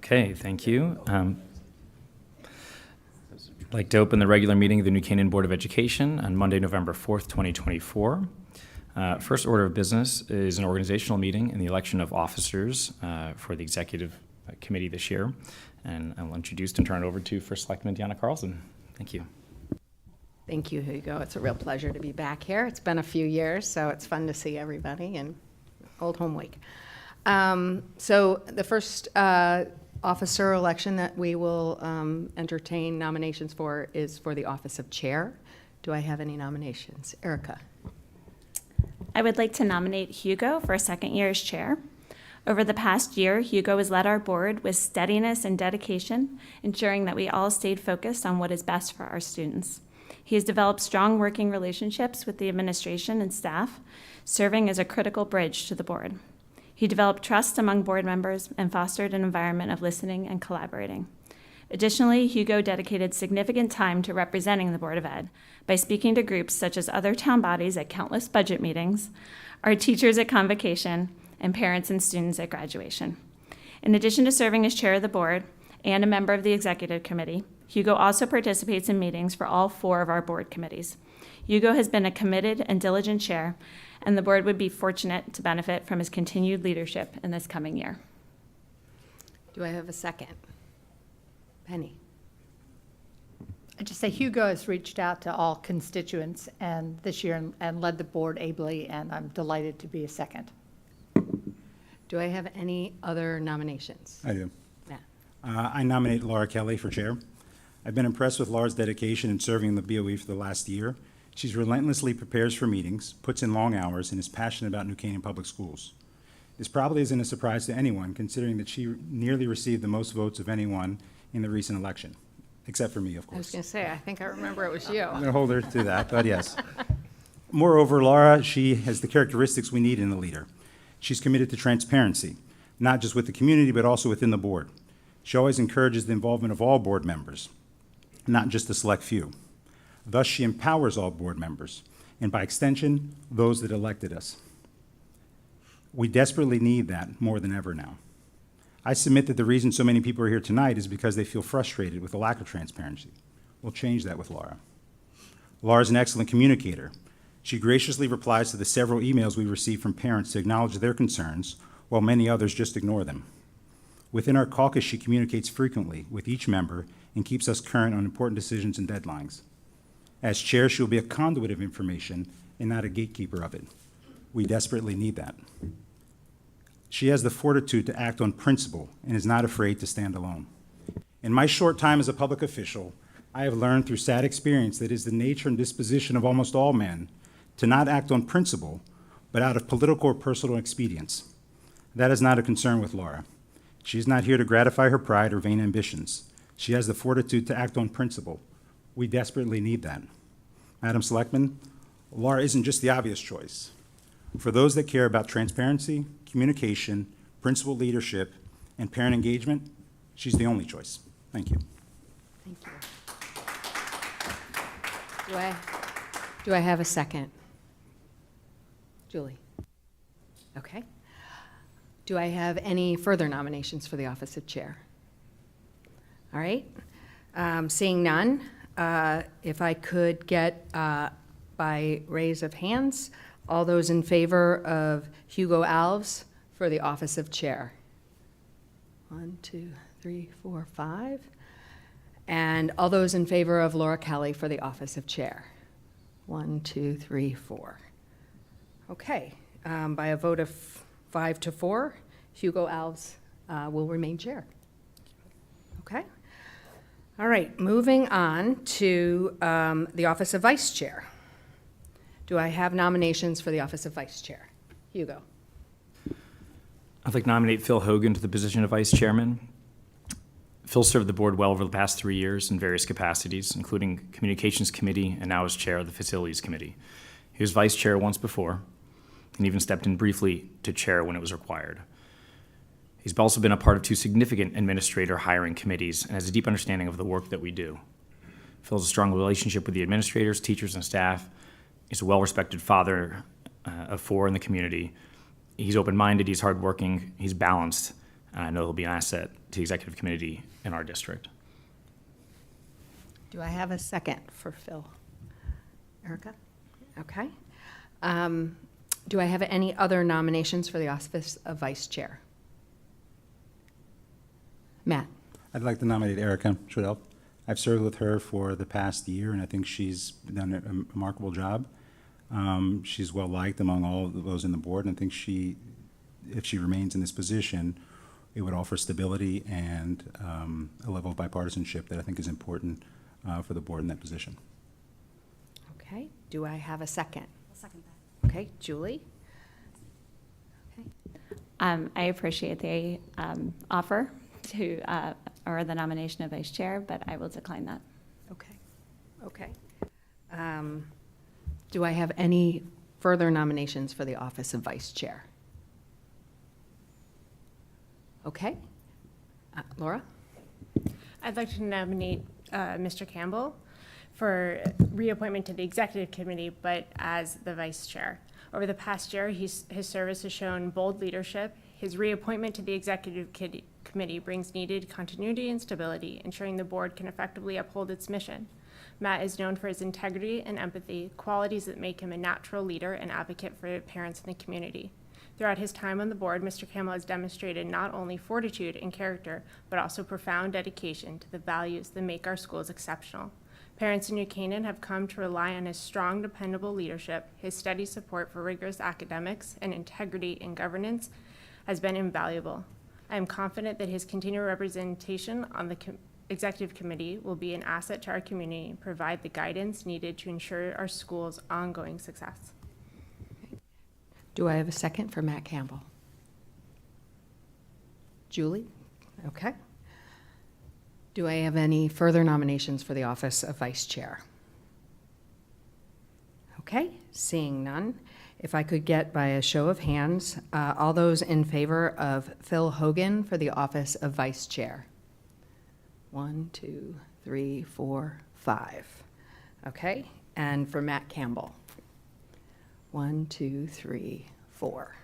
Okay, thank you. I'd like to open the regular meeting of the New Canaan Board of Education on Monday, November 4th, 2024. First order of business is an organizational meeting and the election of officers for the executive committee this year. And I will introduce and turn it over to First Selectman Deanna Carlson. Thank you. Thank you, Hugo. It's a real pleasure to be back here. It's been a few years, so it's fun to see everybody and old home week. So the first officer election that we will entertain nominations for is for the office of chair. Do I have any nominations? Erica. I would like to nominate Hugo for a second year as chair. Over the past year, Hugo has led our board with steadiness and dedication, ensuring that we all stayed focused on what is best for our students. He has developed strong working relationships with the administration and staff, serving as a critical bridge to the board. He developed trust among board members and fostered an environment of listening and collaborating. Additionally, Hugo dedicated significant time to representing the Board of Ed by speaking to groups such as other town bodies at countless budget meetings, our teachers at convocation, and parents and students at graduation. In addition to serving as chair of the board and a member of the executive committee, Hugo also participates in meetings for all 4 of our board committees. Hugo has been a committed and diligent chair, and the board would be fortunate to benefit from his continued leadership in this coming year. Do I have a second? Penny. I just say Hugo has reached out to all constituents and this year and led the board ably, and I'm delighted to be a second. Do I have any other nominations? I do. Yeah. I nominate Laura Kelly for chair. I've been impressed with Laura's dedication in serving the BOE for the last year. She's relentlessly prepares for meetings, puts in long hours, and is passionate about New Canaan Public Schools. This probably isn't a surprise to anyone, considering that she nearly received the most votes of anyone in the recent election, except for me, of course. I was going to say, I think I remember it was you. I'm going to hold her to that, but yes. Moreover, Laura, she has the characteristics we need in a leader. She's committed to transparency, not just with the community, but also within the board. She always encourages the involvement of all board members, not just a select few. Thus, she empowers all board members, and by extension, those that elected us. We desperately need that more than ever now. I submit that the reason so many people are here tonight is because they feel frustrated with the lack of transparency. We'll change that with Laura. Laura's an excellent communicator. She graciously replies to the several emails we receive from parents to acknowledge their concerns, while many others just ignore them. Within our caucus, she communicates frequently with each member and keeps us current on important decisions and deadlines. As chair, she will be a conduit of information and not a gatekeeper of it. We desperately need that. She has the fortitude to act on principle and is not afraid to stand alone. In my short time as a public official, I have learned through sad experience that it is the nature and disposition of almost all men to not act on principle, but out of political or personal expedience. That is not a concern with Laura. She is not here to gratify her pride or vain ambitions. She has the fortitude to act on principle. We desperately need that. Madam Selectman, Laura isn't just the obvious choice. For those that care about transparency, communication, principled leadership, and parent engagement, she's the only choice. Thank you. Thank you. Do I have a second? Julie. Okay. Do I have any further nominations for the office of chair? All right. Seeing none, if I could get by raise of hands, all those in favor of Hugo Alves for the office of chair? 1, 2, 3, 4, 5. And all those in favor of Laura Kelly for the office of chair? 1, 2, 3, 4. Okay. By a vote of 5 to 4, Hugo Alves will remain chair. Okay. All right. Moving on to the office of vice chair. Do I have nominations for the office of vice chair? Hugo. I'd like to nominate Phil Hogan to the position of vice chairman. Phil served the board well over the past 3 years in various capacities, including communications committee and now as chair of the facilities committee. He was vice chair once before and even stepped in briefly to chair when it was required. He's also been a part of 2 significant administrator hiring committees and has a deep understanding of the work that we do. Phil has a strong relationship with the administrators, teachers, and staff. He's a well-respected father of 4 in the community. He's open-minded, he's hardworking, he's balanced, And I know he'll be an asset to the executive committee in our district. Do I have a second for Phil? Erica? Okay. Do I have any other nominations for the office of vice chair? Matt? I'd like to nominate Erica Schwedel. I've served with her for the past year, and I think she's done a remarkable job. She's well-liked among all of those in the board, and I think if she remains in this position, it would offer stability and a level of bipartisanship that I think is important for the board in that position. Okay. Do I have a second? I'll second that. Okay. Julie? Okay. I appreciate the offer to, or the nomination of vice chair, but I will decline that. Okay. Okay. Do I have any further nominations for the office of vice chair? Okay. Laura? I'd like to nominate Mr. Campbell for reappointment to the executive committee, but as the vice chair. Over the past year, his service has shown bold leadership. His reappointment to the executive committee brings needed continuity and stability, ensuring the board can effectively uphold its mission. Matt is known for his integrity and empathy, qualities that make him a natural leader and advocate for parents in the community. Throughout his time on the board, Mr. Campbell has demonstrated not only fortitude and character, but also profound dedication to the values that make our schools exceptional. Parents in New Canaan have come to rely on his strong, dependable leadership. His steady support for rigorous academics and integrity in governance has been invaluable. I am confident that his continued representation on the executive committee will be an asset to our community and provide the guidance needed to ensure our school's ongoing success. Do I have a second for Matt Campbell? Julie? Okay. Do I have any further nominations for the office of vice chair? Okay, seeing none. If I could get by a show of hands, all those in favor of Phil Hogan for the office of vice chair? 1, 2, 3, 4, 5. Okay, and for Matt Campbell? 1, 2, 3, 4.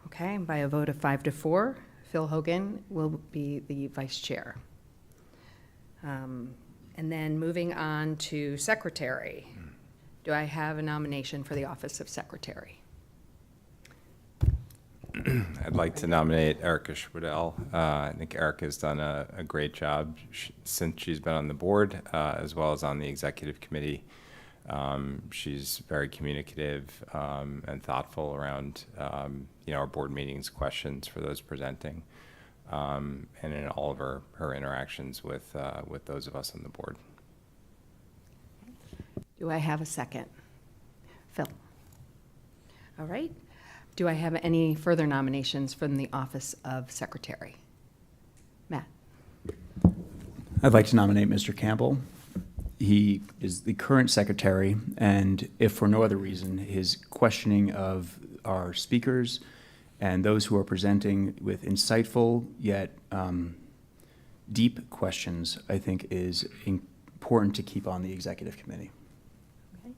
Okay, by a vote of 5 to 4, Phil Hogan will be the vice chair. And then moving on to secretary. Do I have a nomination for the office of secretary? I'd like to nominate Erica Schwedel. I think Erica has done a great job since she's been on the board, as well as on the executive committee. She's very communicative and thoughtful around our board meetings, questions for those presenting, and in all of her interactions with those of us on the board. Do I have a second? Phil? All right. Do I have any further nominations from the office of secretary? Matt? I'd like to nominate Mr. Campbell. He is the current secretary, and if for no other reason, his questioning of our speakers and those who are presenting with insightful yet deep questions, I think is important to keep on the executive committee. Okay.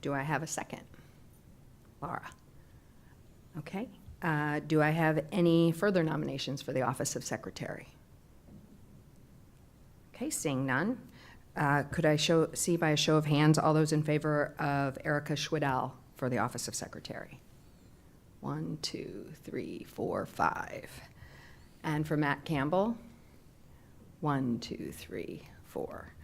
Do I have a second? Laura? Okay. Do I have any further nominations for the office of secretary? Okay, seeing none. Could I see by a show of hands all those in favor of Erica Schwedel for the office of secretary? 1, 2, 3, 4, 5. And for Matt Campbell? 1, 2, 3, 4.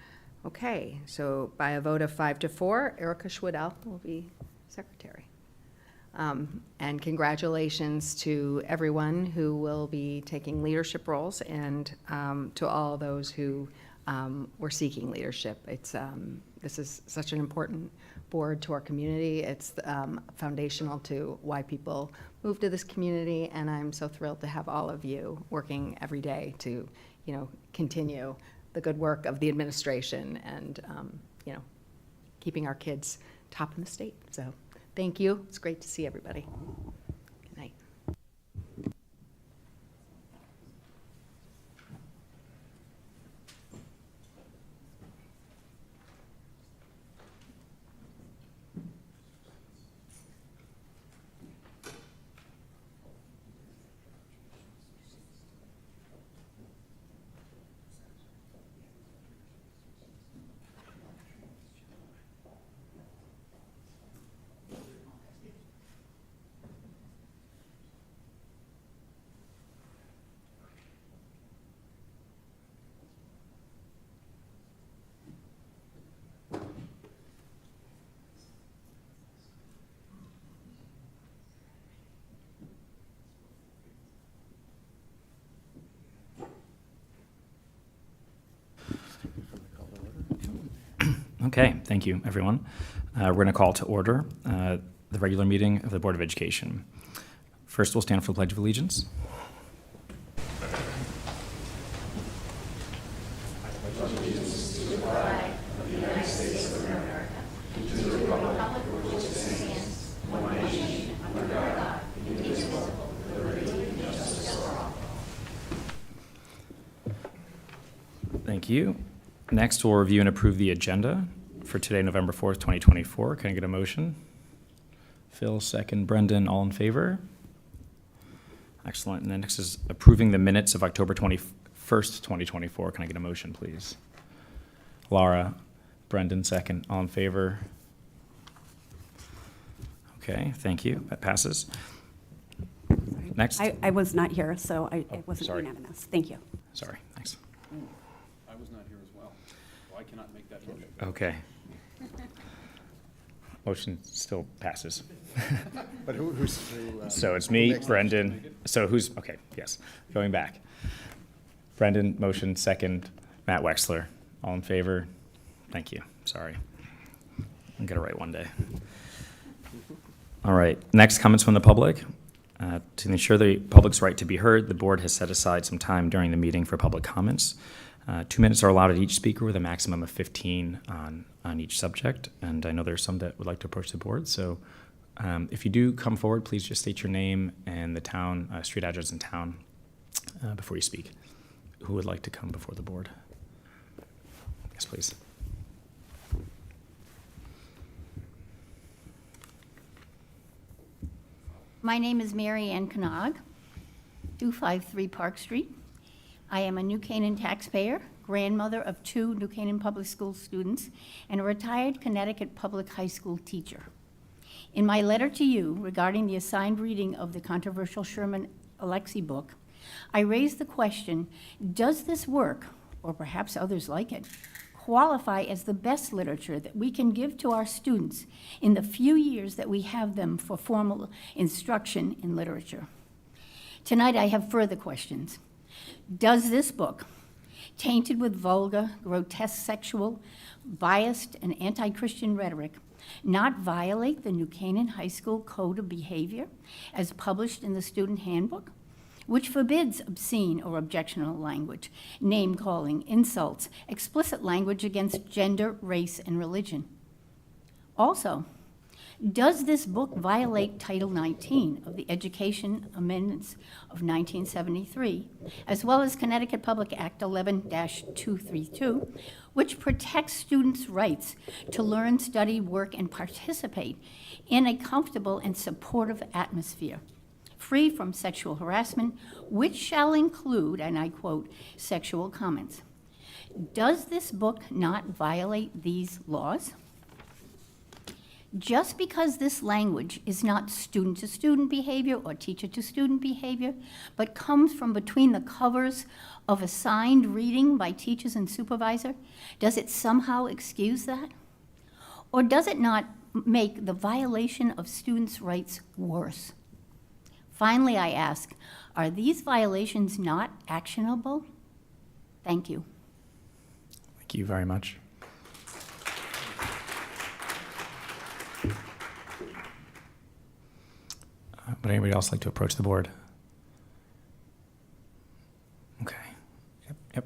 Okay, so by a vote of 5 to 4, Erica Schwedel will be secretary. And congratulations to everyone who will be taking leadership roles and to all those who were seeking leadership. This is such an important board to our community. It's foundational to why people move to this community, and I'm so thrilled to have all of you working every day to, continue the good work of the administration and, keeping our kids top in the state. So thank you. It's great to see everybody. Good night. Okay, thank you, everyone. We're going to call to order the regular meeting of the Board of Education. First, we'll stand for the Pledge of Allegiance. Thank you. Next, we'll review and approve the agenda for today, November 4th, 2024. Can I get a motion? Phil, second. Brendan, all in favor? Excellent. And then next is approving the minutes of October 21st, 2024. Can I get a motion, please? Laura, Brendan, second. All in favor? Okay, thank you. That passes. Next. I was not here, so it wasn't sorry. unanimous. Thank you. Sorry, thanks. I was not here as well, so I cannot make that motion. Okay. Motion still passes. But who's? So it's me, Brendan. So who's, okay, yes, going back. Brendan, motion, second. Matt Wexler, all in favor? Thank you, sorry. I'll get it right one day. All right, next, comments from the public. To ensure the public's right to be heard, the board has set aside some time during the meeting for public comments. 2 minutes are allowed at each speaker with a maximum of 15 on each subject. And I know there's some that would like to approach the board. So if you do come forward, please just state your name and the town, street address and town before you speak. Who would like to come before the board? Yes, please. My name is Mary Ann Knog, 253 Park Street. I am a New Canaan taxpayer, grandmother of 2 New Canaan Public School students, and a retired Connecticut Public High School teacher. In my letter to you regarding the assigned reading of the controversial Sherman Alexie book, I raised the question, does this work, or perhaps others like it, qualify as the best literature that we can give to our students in the few years that we have them for formal instruction in literature? Tonight I have further questions. Does this book, tainted with vulgar, grotesque sexual, biased, and anti-Christian rhetoric, not violate the New Canaan High School Code of Behavior as published in the student handbook, which forbids obscene or objectionable language, name-calling, insults, explicit language against gender, race, and religion? Also, does this book violate Title 19 of the Education Amendments of 1973, as well as Connecticut Public Act 11-232, which protects students' rights to learn, study, work, and participate in a comfortable and supportive atmosphere, free from sexual harassment, which shall include, and I quote, sexual comments? Does this book not violate these laws? Just because this language is not student-to-student behavior or teacher-to-student behavior, but comes from between the covers of assigned reading by teachers and supervisor, does it somehow excuse that? Or does it not make the violation of students' rights worse? Finally, I ask, are these violations not actionable? Thank you. Thank you very much. Would anybody else like to approach the board? Okay. Yep.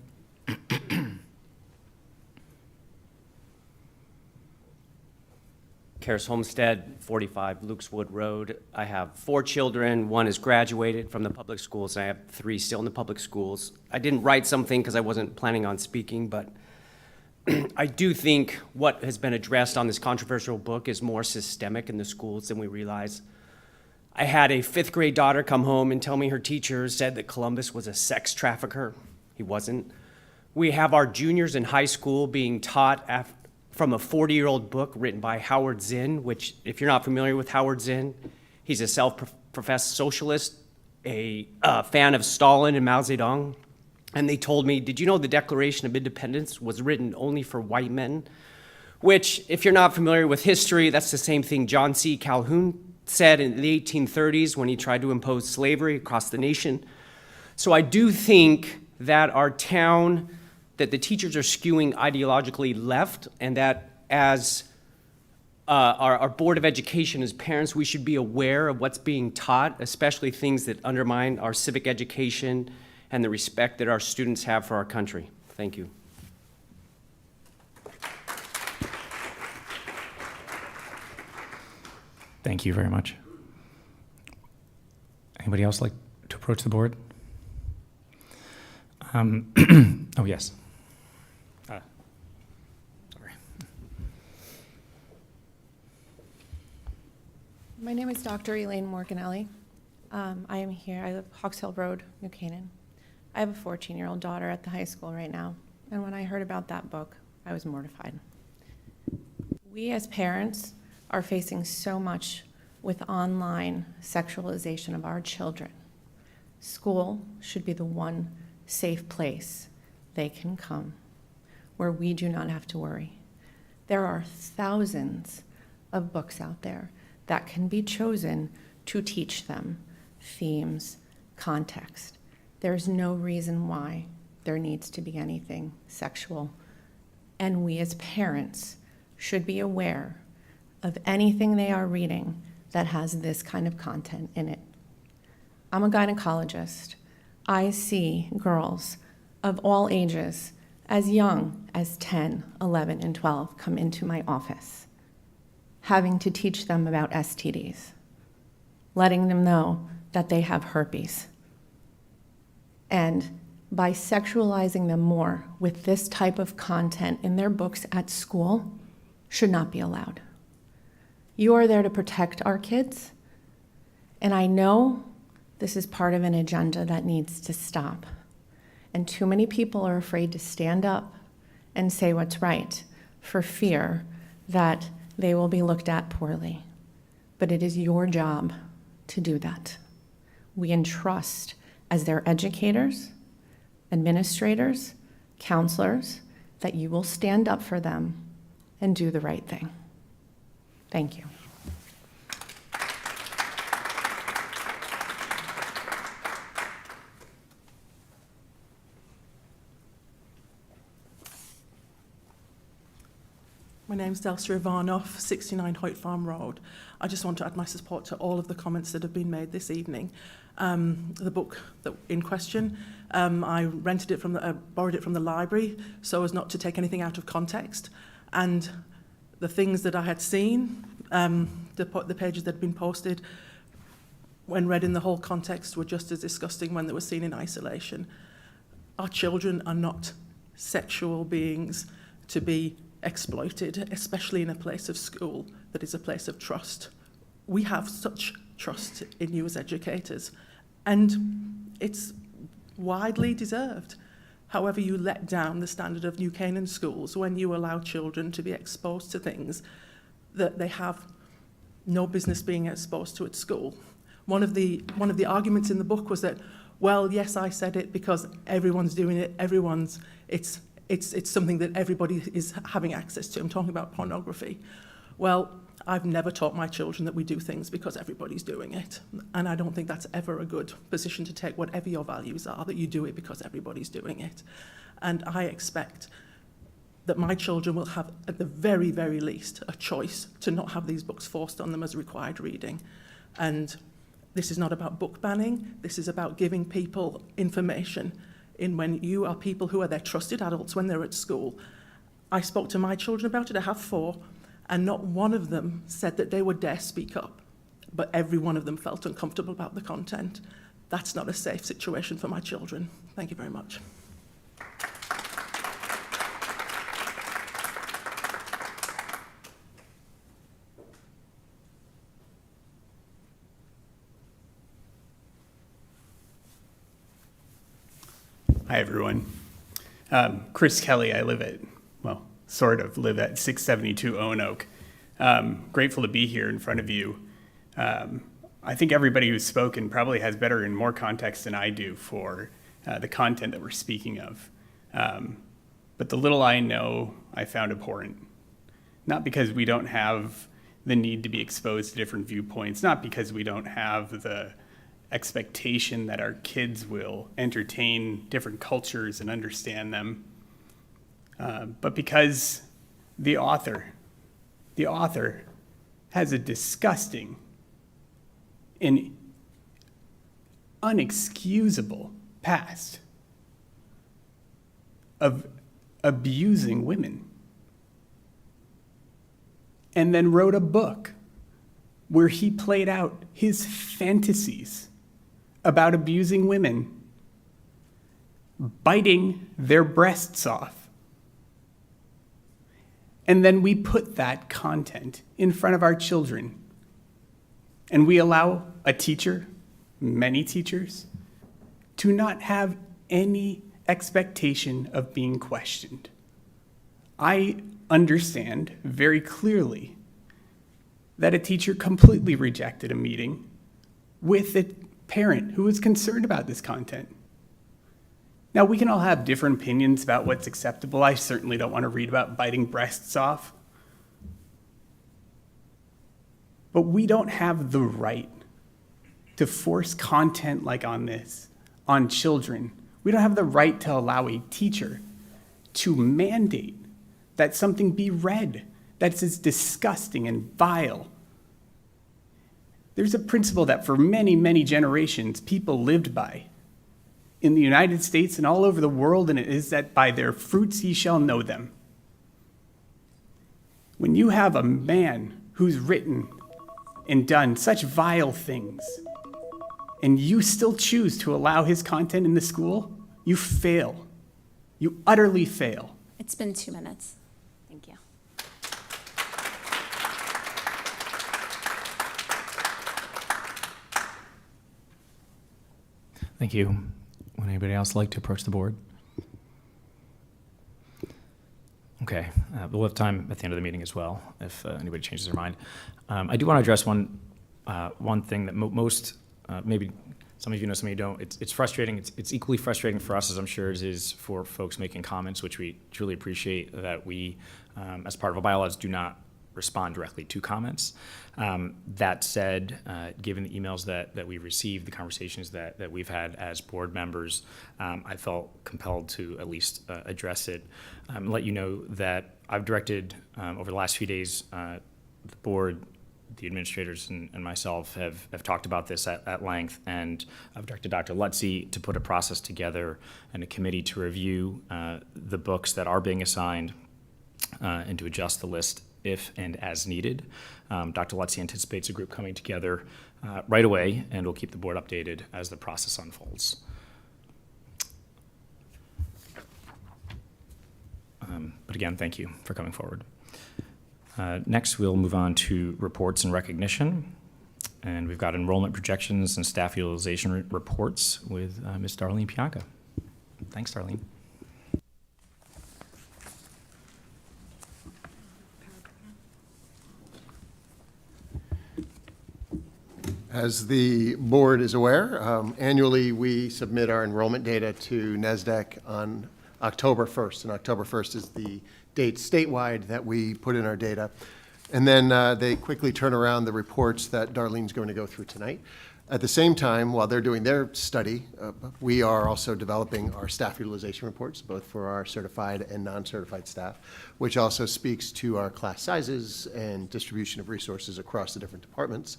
Karis Homestead, 45 Luke's Wood Road. I have 4 children. 1 is graduated from the public schools, and I have 3 still in the public schools. I didn't write something because I wasn't planning on speaking, but I do think what has been addressed on this controversial book is more systemic in the schools than we realize. I had a 5th grade daughter come home and tell me her teacher said that Columbus was a sex trafficker. He wasn't. We have our juniors in high school being taught from a 40-year-old book written by Howard Zinn, which, if you're not familiar with Howard Zinn, he's a self-professed socialist, a fan of Stalin and Mao Zedong. And they told me, did you know the Declaration of Independence was written only for white men? Which, if you're not familiar with history, that's the same thing John C. Calhoun said in the 1830s when he tried to impose slavery across the nation. So I do think that our town, that the teachers are skewing ideologically left, and that as our Board of Education, as parents, we should be aware of what's being taught, especially things that undermine our civic education and the respect that our students have for our country. Thank you. Thank you very much. Anybody else like to approach the board? Oh, yes. Sorry. My name is Dr. Elaine Morganelli. I am here, I live Hawks Hill Road, New Canaan. I have a 14-year-old daughter at the high school right now, and when I heard about that book, I was mortified. We as parents are facing so much with online sexualization of our children. School should be the one safe place they can come, where we do not have to worry. There are thousands of books out there that can be chosen to teach them themes, context. There's no reason why there needs to be anything sexual. And we as parents should be aware of anything they are reading that has this kind of content in it. I'm a gynecologist. I see girls of all ages, as young as 10, 11, and 12, come into my office, having to teach them about STDs, letting them know that they have herpes. And by sexualizing them more with this type of content in their books at school, should not be allowed. You are there to protect our kids, and I know this is part of an agenda that needs to stop. And too many people are afraid to stand up and say what's right for fear that they will be looked at poorly. But it is your job to do that. We entrust, as their educators, administrators, counselors, that you will stand up for them and do the right thing. Thank you. My name's Delsia Ivanoff, 69 Hoyt Farm Road. I just want to add my support to all of the comments that have been made this evening. The book in question, I rented it borrowed it from the library so as not to take anything out of context. And the things that I had seen, the pages that had been posted, when read in the whole context, were just as disgusting when they were seen in isolation. Our children are not sexual beings to be exploited, especially in a place of school that is a place of trust. We have such trust in you as educators, and it's widely deserved. However, you let down the standard of New Canaan schools when you allow children to be exposed to things that they have no business being exposed to at school. One of the arguments in the book was that, well, yes, I said it because everyone's doing it, it's something that everybody is having access to. I'm talking about pornography. Well, I've never taught my children that we do things because everybody's doing it. And I don't think that's ever a good position to take, whatever your values are, that you do it because everybody's doing it. And I expect that my children will have, at the very, very least, a choice to not have these books forced on them as required reading. And this is not about book banning. This is about giving people information in when you are people who are their trusted adults when they're at school. I spoke to my children about it. I have 4, and not one of them said that they would dare speak up, but every one of them felt uncomfortable about the content. That's not a safe situation for my children. Thank you very much. Hi, everyone. Chris Kelly. I live at 672 Owen-Oak. Grateful to be here in front of you. I think everybody who's spoken probably has better and more context than I do for the content that we're speaking of. But the little I know, I found abhorrent. Not because we don't have the need to be exposed to different viewpoints, not because we don't have the expectation that our kids will entertain different cultures and understand them, but because the author the author, has a disgusting and unexcusable past of abusing women, and then wrote a book where he played out his fantasies about abusing women, biting their breasts off. And then we put that content in front of our children, and we allow a teacher, many teachers, to not have any expectation of being questioned. I understand very clearly that a teacher completely rejected a meeting with a parent who was concerned about this content. Now, we can all have different opinions about what's acceptable. I certainly don't want to read about biting breasts off. But we don't have the right to force content like on this on children. We don't have the right to allow a teacher to mandate that something be read that's as disgusting and vile. There's a principle that for many, many generations people lived by in the United States and all over the world, and it is that by their fruits ye shall know them. When you have a man who's written and done such vile things, and you still choose to allow his content in the school, you fail. You utterly fail. It's been 2 minutes. Thank you. Thank you. Would anybody else like to approach the board? Okay, we'll have time at the end of the meeting as well if anybody changes their mind. I do want to address one thing that most, maybe some of you know, some of you don't. It's frustrating. It's equally frustrating for us as I'm sure it is for folks making comments, which we truly appreciate that we, as part of our bylaws, do not respond directly to comments. That said, given the emails that we received, the conversations that we've had as board members, I felt compelled to at least address it. Let you know that I've directed over the last few days, the board, the administrators and myself have talked about this at length, and I've directed Dr. Lutzy to put a process together and a committee to review the books that are being assigned and to adjust the list if and as needed. Dr. Lutzy anticipates a group coming together right away, and we'll keep the board updated as the process unfolds. But again, thank you for coming forward. Next, we'll move on to reports and recognition. And we've got enrollment projections and staff utilization reports with Ms. Darlene Pianca. Thanks, Darlene. As the board is aware, annually we submit our enrollment data to NASDAQ on October 1st, and October 1st is the date statewide that we put in our data. And then they quickly turn around the reports that Darlene's going to go through tonight. At the same time, while they're doing their study, we are also developing our staff utilization reports, both for our certified and non-certified staff, which also speaks to our class sizes and distribution of resources across the different departments.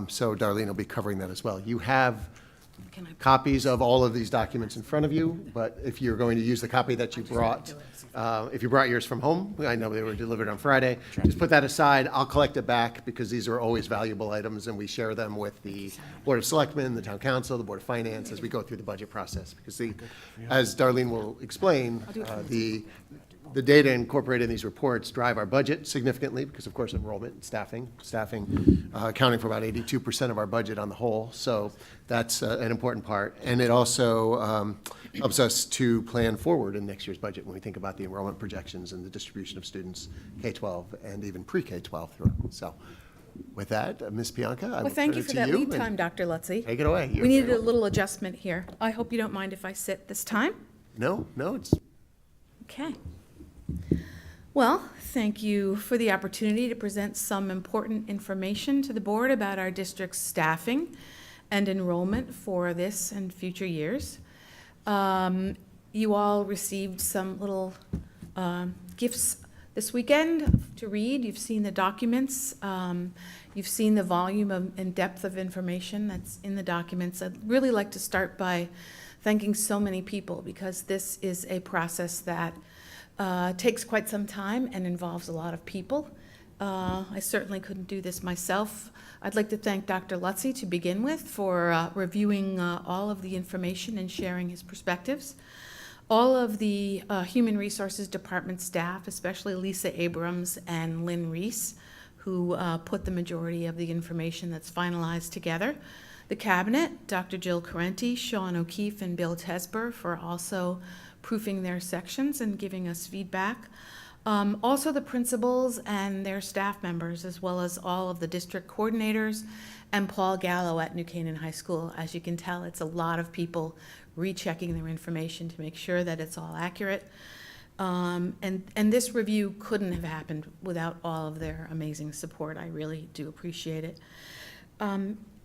So Darlene will be covering that as well. You have copies of all of these documents in front of you, but if you're going to use the copy that you brought, if you brought yours from home, I know they were delivered on Friday, just put that aside. I'll collect it back because these are always valuable items, and we share them with the Board of Selectmen, the Town Council, the Board of Finance as we go through the budget process. Because as Darlene will explain, the data incorporated in these reports drive our budget significantly because, of course, enrollment and staffing accounting for about 82% of our budget on the whole. So that's an important part. And it also helps us to plan forward in next year's budget when we think about the enrollment projections and the distribution of students K-12 and even pre-K-12 through. So with that, Ms. Pianca, I will turn it to you. Well, thank you for that lead time, Dr. Lutzy. Take it away. We needed a little adjustment here. I hope you don't mind if I sit this time. No, it's... Okay. Well, thank you for the opportunity to present some important information to the board about our district's staffing and enrollment for this and future years. You all received some little gifts this weekend to read. You've seen the documents. You've seen the volume and depth of information that's in the documents. I'd really like to start by thanking so many people, because this is a process that takes quite some time and involves a lot of people. I certainly couldn't do this myself. I'd like to thank Dr. Lutzy to begin with for reviewing all of the information and sharing his perspectives. All of the Human Resources Department staff, especially Lisa Abrams and Lynn Reese, who put the majority of the information that's finalized together. The Cabinet, Dr. Jill Carenti, Sean O'Keefe, and Bill Tesber for also proofing their sections and giving us feedback. Also the principals and their staff members, as well as all of the district coordinators and Paul Gallo at New Canaan High School. As you can tell, it's a lot of people rechecking their information to make sure that it's all accurate. And this review couldn't have happened without all of their amazing support. I really do appreciate it.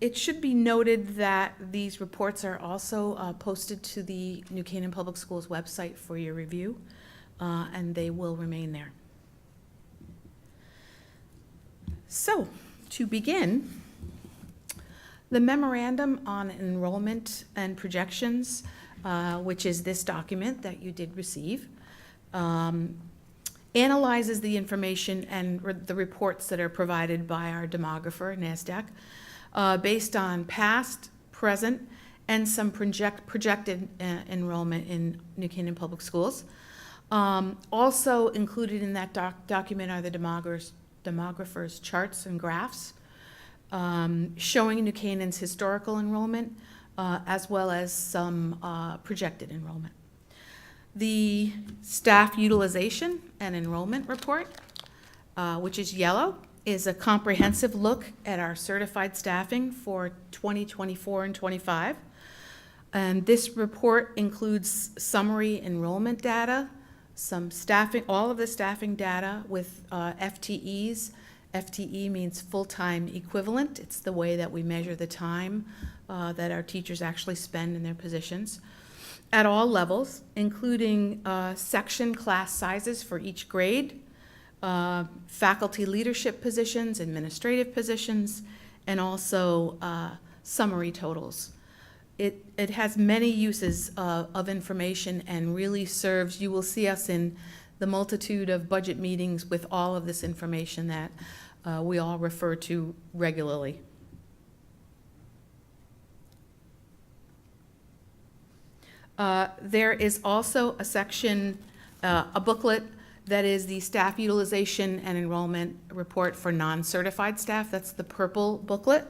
It should be noted that these reports are also posted to the New Canaan Public Schools website for your review, and they will remain there. So, to begin, the memorandum on enrollment and projections, which is this document that you did receive, analyzes the information and the reports that are provided by our demographer, NASDAQ, based on past, present, and some projected enrollment in New Canaan Public Schools. Also included in that document are the demographer's charts and graphs showing New Canaan's historical enrollment, as well as some projected enrollment. The staff utilization and enrollment report, which is yellow, is a comprehensive look at our certified staffing for 2024 and 25. And this report includes summary enrollment data, some staffing, all of the staffing data with FTEs. FTE means full-time equivalent. It's the way that we measure the time that our teachers actually spend in their positions at all levels, including section class sizes for each grade, faculty leadership positions, administrative positions, and also summary totals. It has many uses of information and really serves, you will see us in the multitude of budget meetings with all of this information that we all refer to regularly. There is also a section, a booklet that is the staff utilization and enrollment report for non-certified staff. That's the purple booklet.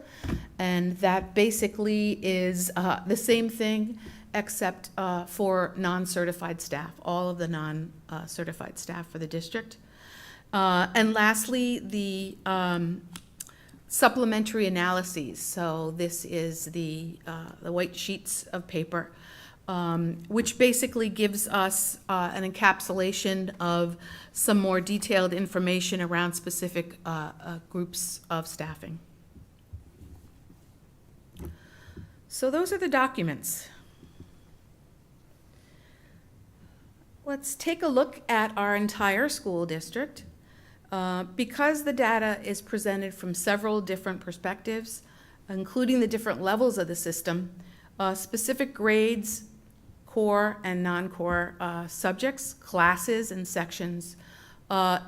And that basically is the same thing except for non-certified staff, all of the non-certified staff for the district. And lastly, the supplementary analyses. So this is the white sheets of paper, which basically gives us an encapsulation of some more detailed information around specific groups of staffing. So those are the documents. Let's take a look at our entire school district. Because the data is presented from several different perspectives, including the different levels of the system, specific grades, core and non-core subjects, classes, and sections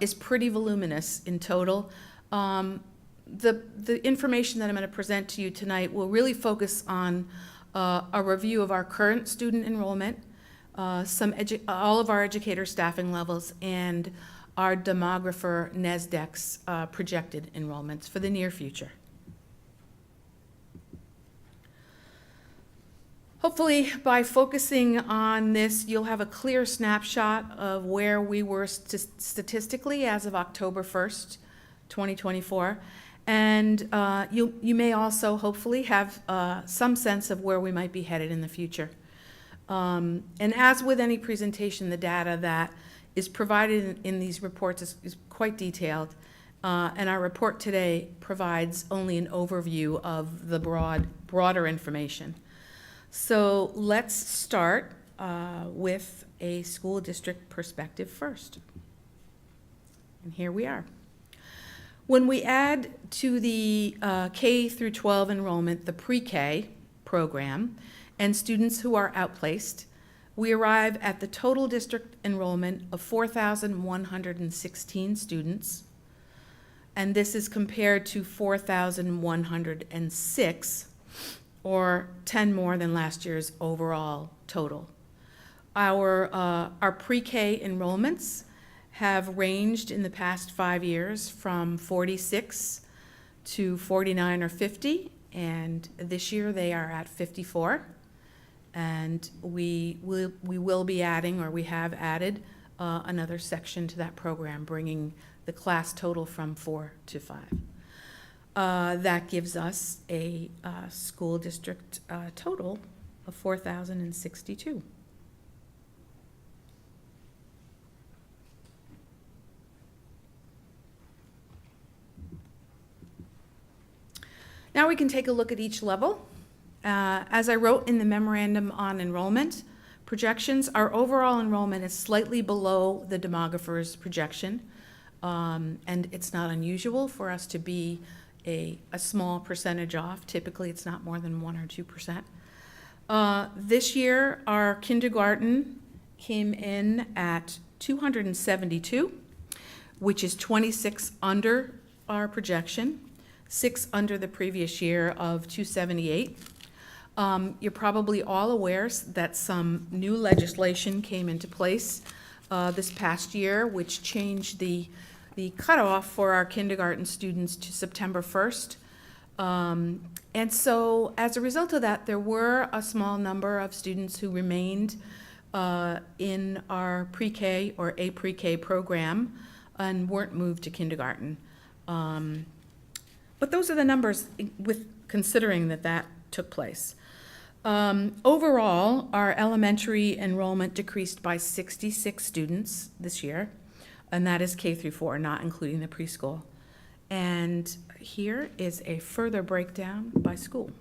is pretty voluminous in total. The information that I'm going to present to you tonight will really focus on a review of our current student enrollment, all of our educator staffing levels, and our demographer NASDAQ's projected enrollments for the near future. Hopefully, by focusing on this, you'll have a clear snapshot of where we were statistically as of October 1st, 2024. And you may also hopefully have some sense of where we might be headed in the future. And as with any presentation, the data that is provided in these reports is quite detailed. And our report today provides only an overview of the broader information. So let's start with a school district perspective first. and here we are. When we add to the K through 12 enrollment, the pre-K program, and students who are outplaced, we arrive at the total district enrollment of 4,116 students, and this is compared to 4,106, or 10 more than last year's overall total. Our pre-K enrollments have ranged in the past 5 years from 46 to 49 or 50, and this year they are at 54. And we will be adding, or we have added, another section to that program, bringing the class total from 4 to 5. That gives us a school district total of 4,062. Now we can take a look at each level. As I wrote in the memorandum on enrollment projections, our overall enrollment is slightly below the demographer's projection, and it's not unusual for us to be a small percentage off. Typically, it's not more than 1 or 2%. This year, our kindergarten came in at 272, which is 26 under our projection, 6 under the previous year of 278. You're probably all aware that some new legislation came into place this past year, which changed the cutoff for our kindergarten students to September 1st. And so as a result of that, there were a small number of students who remained in our pre-K or a pre-K program and weren't moved to kindergarten. But those are the numbers with considering that took place. Overall, our elementary enrollment decreased by 66 students this year, and that is K through 4, not including the preschool. And here is a further breakdown by school.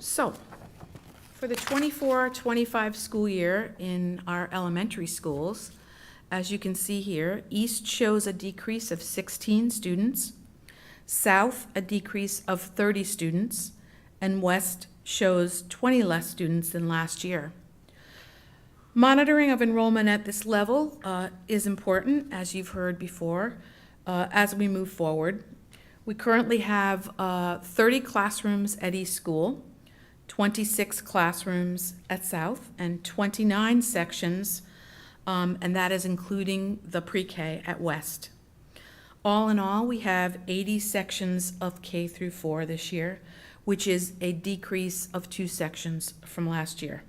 So, for the 24-25 school year in our elementary schools, as you can see here, East shows a decrease of 16 students, South a decrease of 30 students, and West shows 20 less students than last year. Monitoring of enrollment at this level is important, as you've heard before, as we move forward. We currently have 30 classrooms at East School, 26 classrooms at South, and 29 sections, and that is including the pre-K at West. All in all, we have 80 sections of K through 4 this year, which is a decrease of 2 sections from last year.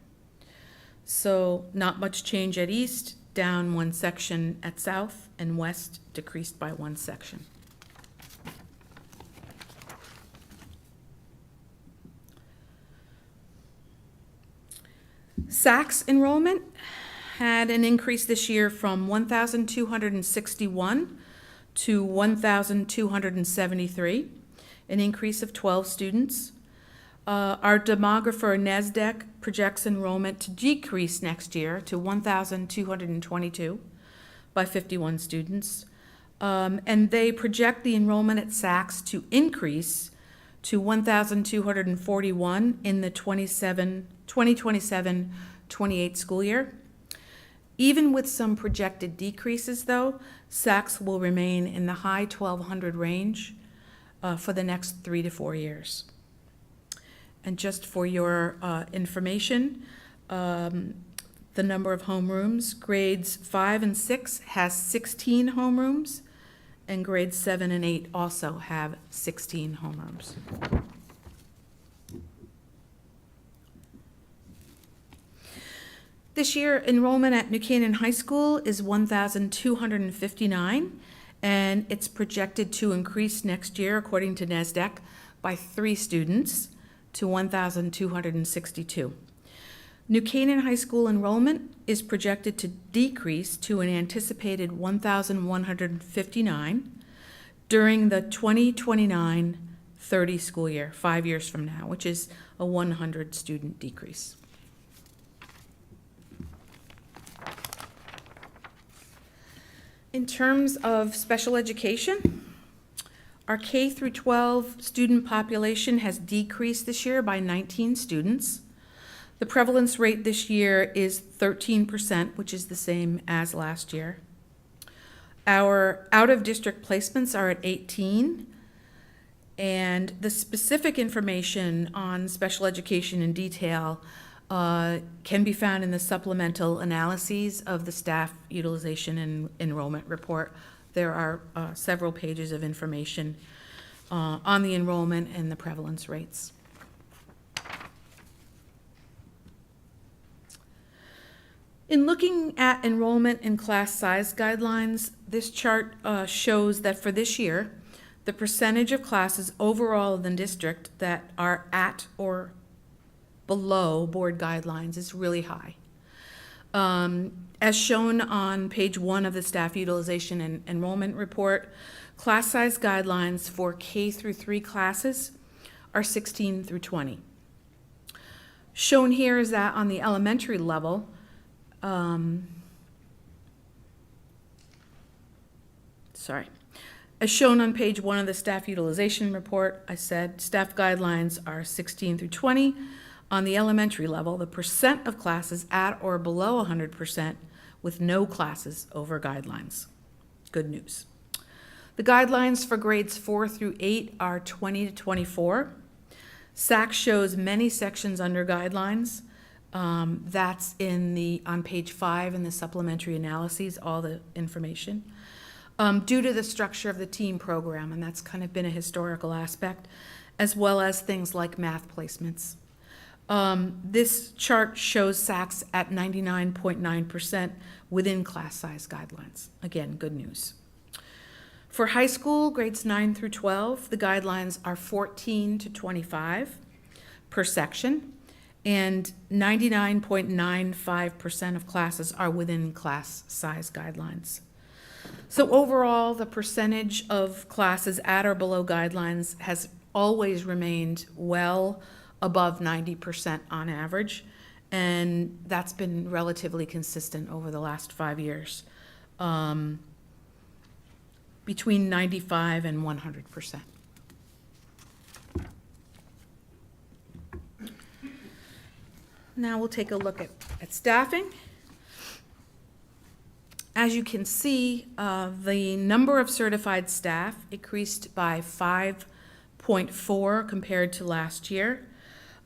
So not much change at East, down 1 section at South, and West decreased by 1 section. SACS enrollment had an increase this year from 1,261 to 1,273, an increase of 12 students. Our demographer, NSDEC, projects enrollment to decrease next year to 1,222 by 51 students. And they project the enrollment at SACS to increase to 1,241 in the 2027-28 school year. Even with some projected decreases, though, SACS will remain in the high 1,200 range for the next 3 to 4 years. And just for your information, the number of homerooms, grades 5 and 6 has 16 homerooms, and grades 7 and 8 also have 16 homerooms. This year, enrollment at New Canaan High School is 1,259, and it's projected to increase next year, according to NSDEC, by 3 students to 1,262. New Canaan High School enrollment is projected to decrease to an anticipated 1,159 during the 2029-30 school year, 5 years from now, which is a 100 student decrease. In terms of special education, our K through 12 student population has decreased this year by 19 students. The prevalence rate this year is 13%, which is the same as last year. Our out-of-district placements are at 18, and the specific information on special education in detail can be found in the supplemental analyses of the staff utilization and enrollment report. There are several pages of information on the enrollment and the prevalence rates. In looking at enrollment and class size guidelines, this chart shows that for this year, the percentage of classes overall in the district that are at or below board guidelines is really high. As shown on page 1 of the staff utilization and enrollment report, class size guidelines for K through 3 classes are 16 through 20. Shown here is that on the elementary level, as shown on page 1 of the staff utilization report, I said staff guidelines are 16 through 20. On the elementary level, the percent of classes at or below 100% with no classes over guidelines. Good news. The guidelines for grades 4 through 8 are 20 to 24. SAC shows many sections under guidelines. That's on page 5 in the supplementary analyses, all the information. Due to the structure of the team program, and that's kind of been a historical aspect, as well as things like math placements. This chart shows SACs at 99.9% within class size guidelines. Again, good news. For high school, grades 9 through 12, the guidelines are 14 to 25 per section, and 99.95% of classes are within class size guidelines. So overall, the percentage of classes at or below guidelines has always remained well above 90% on average, and that's been relatively consistent over the last 5 years, between 95 and 100%. Now we'll take a look at staffing. As you can see, the number of certified staff increased by 5.4 compared to last year.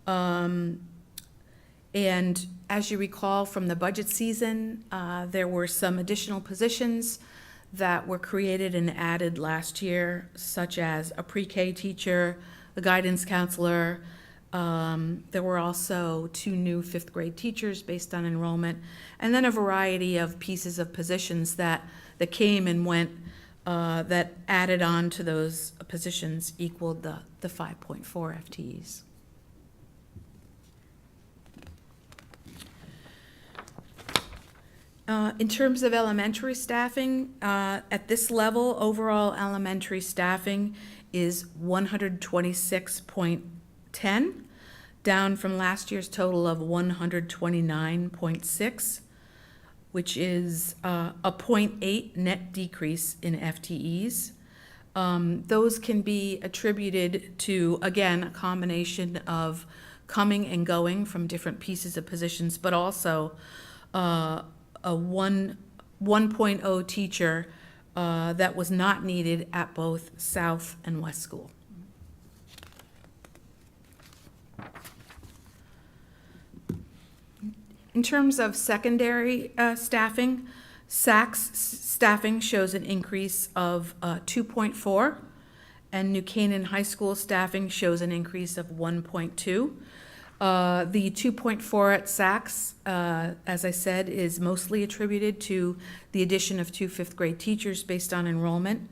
And as you recall from the budget season, there were some additional positions that were created and added last year, such as a pre-K teacher, a guidance counselor. There were also 2 new 5th grade teachers based on enrollment, and then a variety of pieces of positions that came and went that added on to those positions equaled the 5.4 FTEs. In terms of elementary staffing, at this level, overall elementary staffing is 126.10, down from last year's total of 129.6, which is a 0.8 net decrease in FTEs. Those can be attributed to, again, a combination of coming and going from different pieces of positions, but also a 1.0 teacher that was not needed at both South and West School. In terms of secondary staffing, SAC's staffing shows an increase of 2.4, and New Canaan High School staffing shows an increase of 1.2. The 2.4 at SAC's, as I said, is mostly attributed to the addition of 2 5th grade teachers based on enrollment.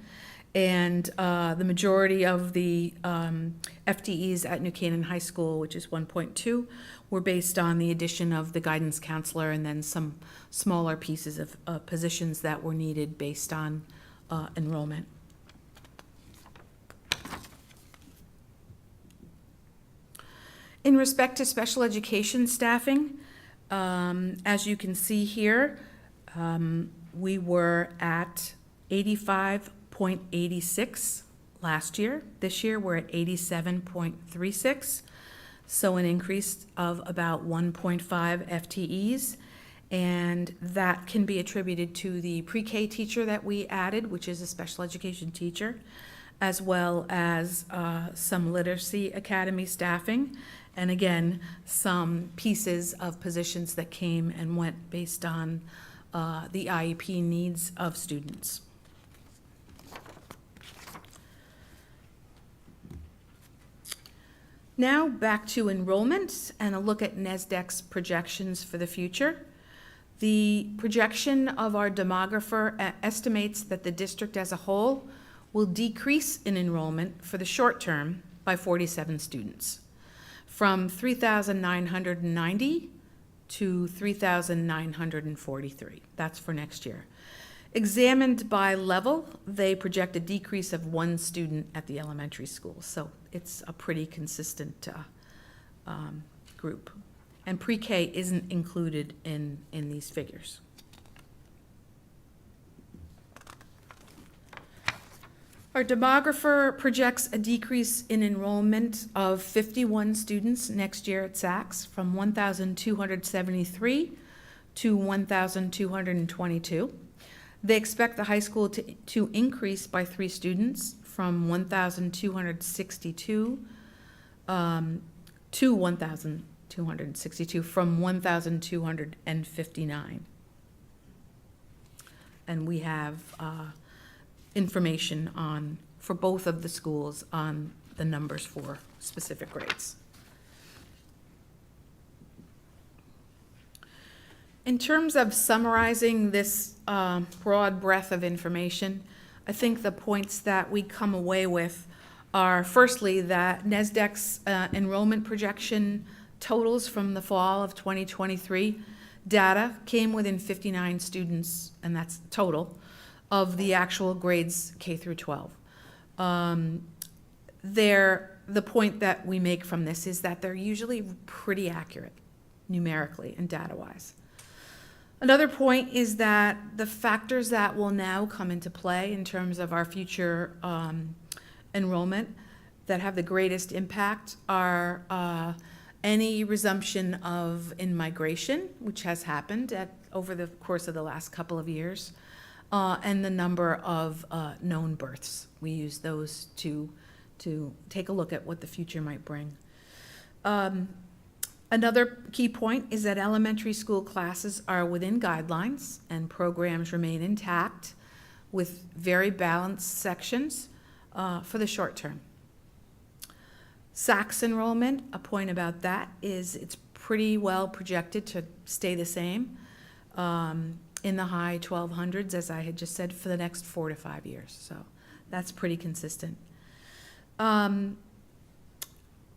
And the majority of the FTEs at New Canaan High School, which is 1.2, were based on the addition of the guidance counselor and then some smaller pieces of positions that were needed based on enrollment. In respect to special education staffing, as you can see here, we were at 85.86 last year. This year, we're at 87.36, so an increase of about 1.5 FTEs. And that can be attributed to the pre-K teacher that we added, which is a special education teacher, as well as some literacy academy staffing, and again, some pieces of positions that came and went based on the IEP needs of students. Now back to enrollment and a look at NSDEC's projections for the future. The projection of our demographer estimates that the district as a whole will decrease in enrollment for the short term by 47 students, from 3,990 to 3,943. That's for next year. Examined by level, they project a decrease of 1 student at the elementary school, so it's a pretty consistent group. And pre-K isn't included in these figures. Our demographer projects a decrease in enrollment of 51 students next year at Saks, from 1,273 to 1,222. They expect the high school to increase by 3 students, from 1,262 to 1,262, from 1,259. And we have information for both of the schools on the numbers for specific grades. In terms of summarizing this broad breadth of information, I think the points that we come away with are, firstly, that NSDEC's enrollment projection totals from the fall of 2023 data came within 59 students, and that's total, of the actual grades K through 12. The point that we make from this is that they're usually pretty accurate numerically and data-wise. Another point is that the factors that will now come into play in terms of our future enrollment that have the greatest impact are any resumption of in-migration, which has happened over the course of the last couple of years, and the number of known births. We use those to take a look at what the future might bring. Another key point is that elementary school classes are within guidelines and programs remain intact with very balanced sections for the short term. Saks enrollment, a point about that is it's pretty well projected to stay the same in the high 1,200s, as I had just said, for the next 4 to 5 years. So that's pretty consistent.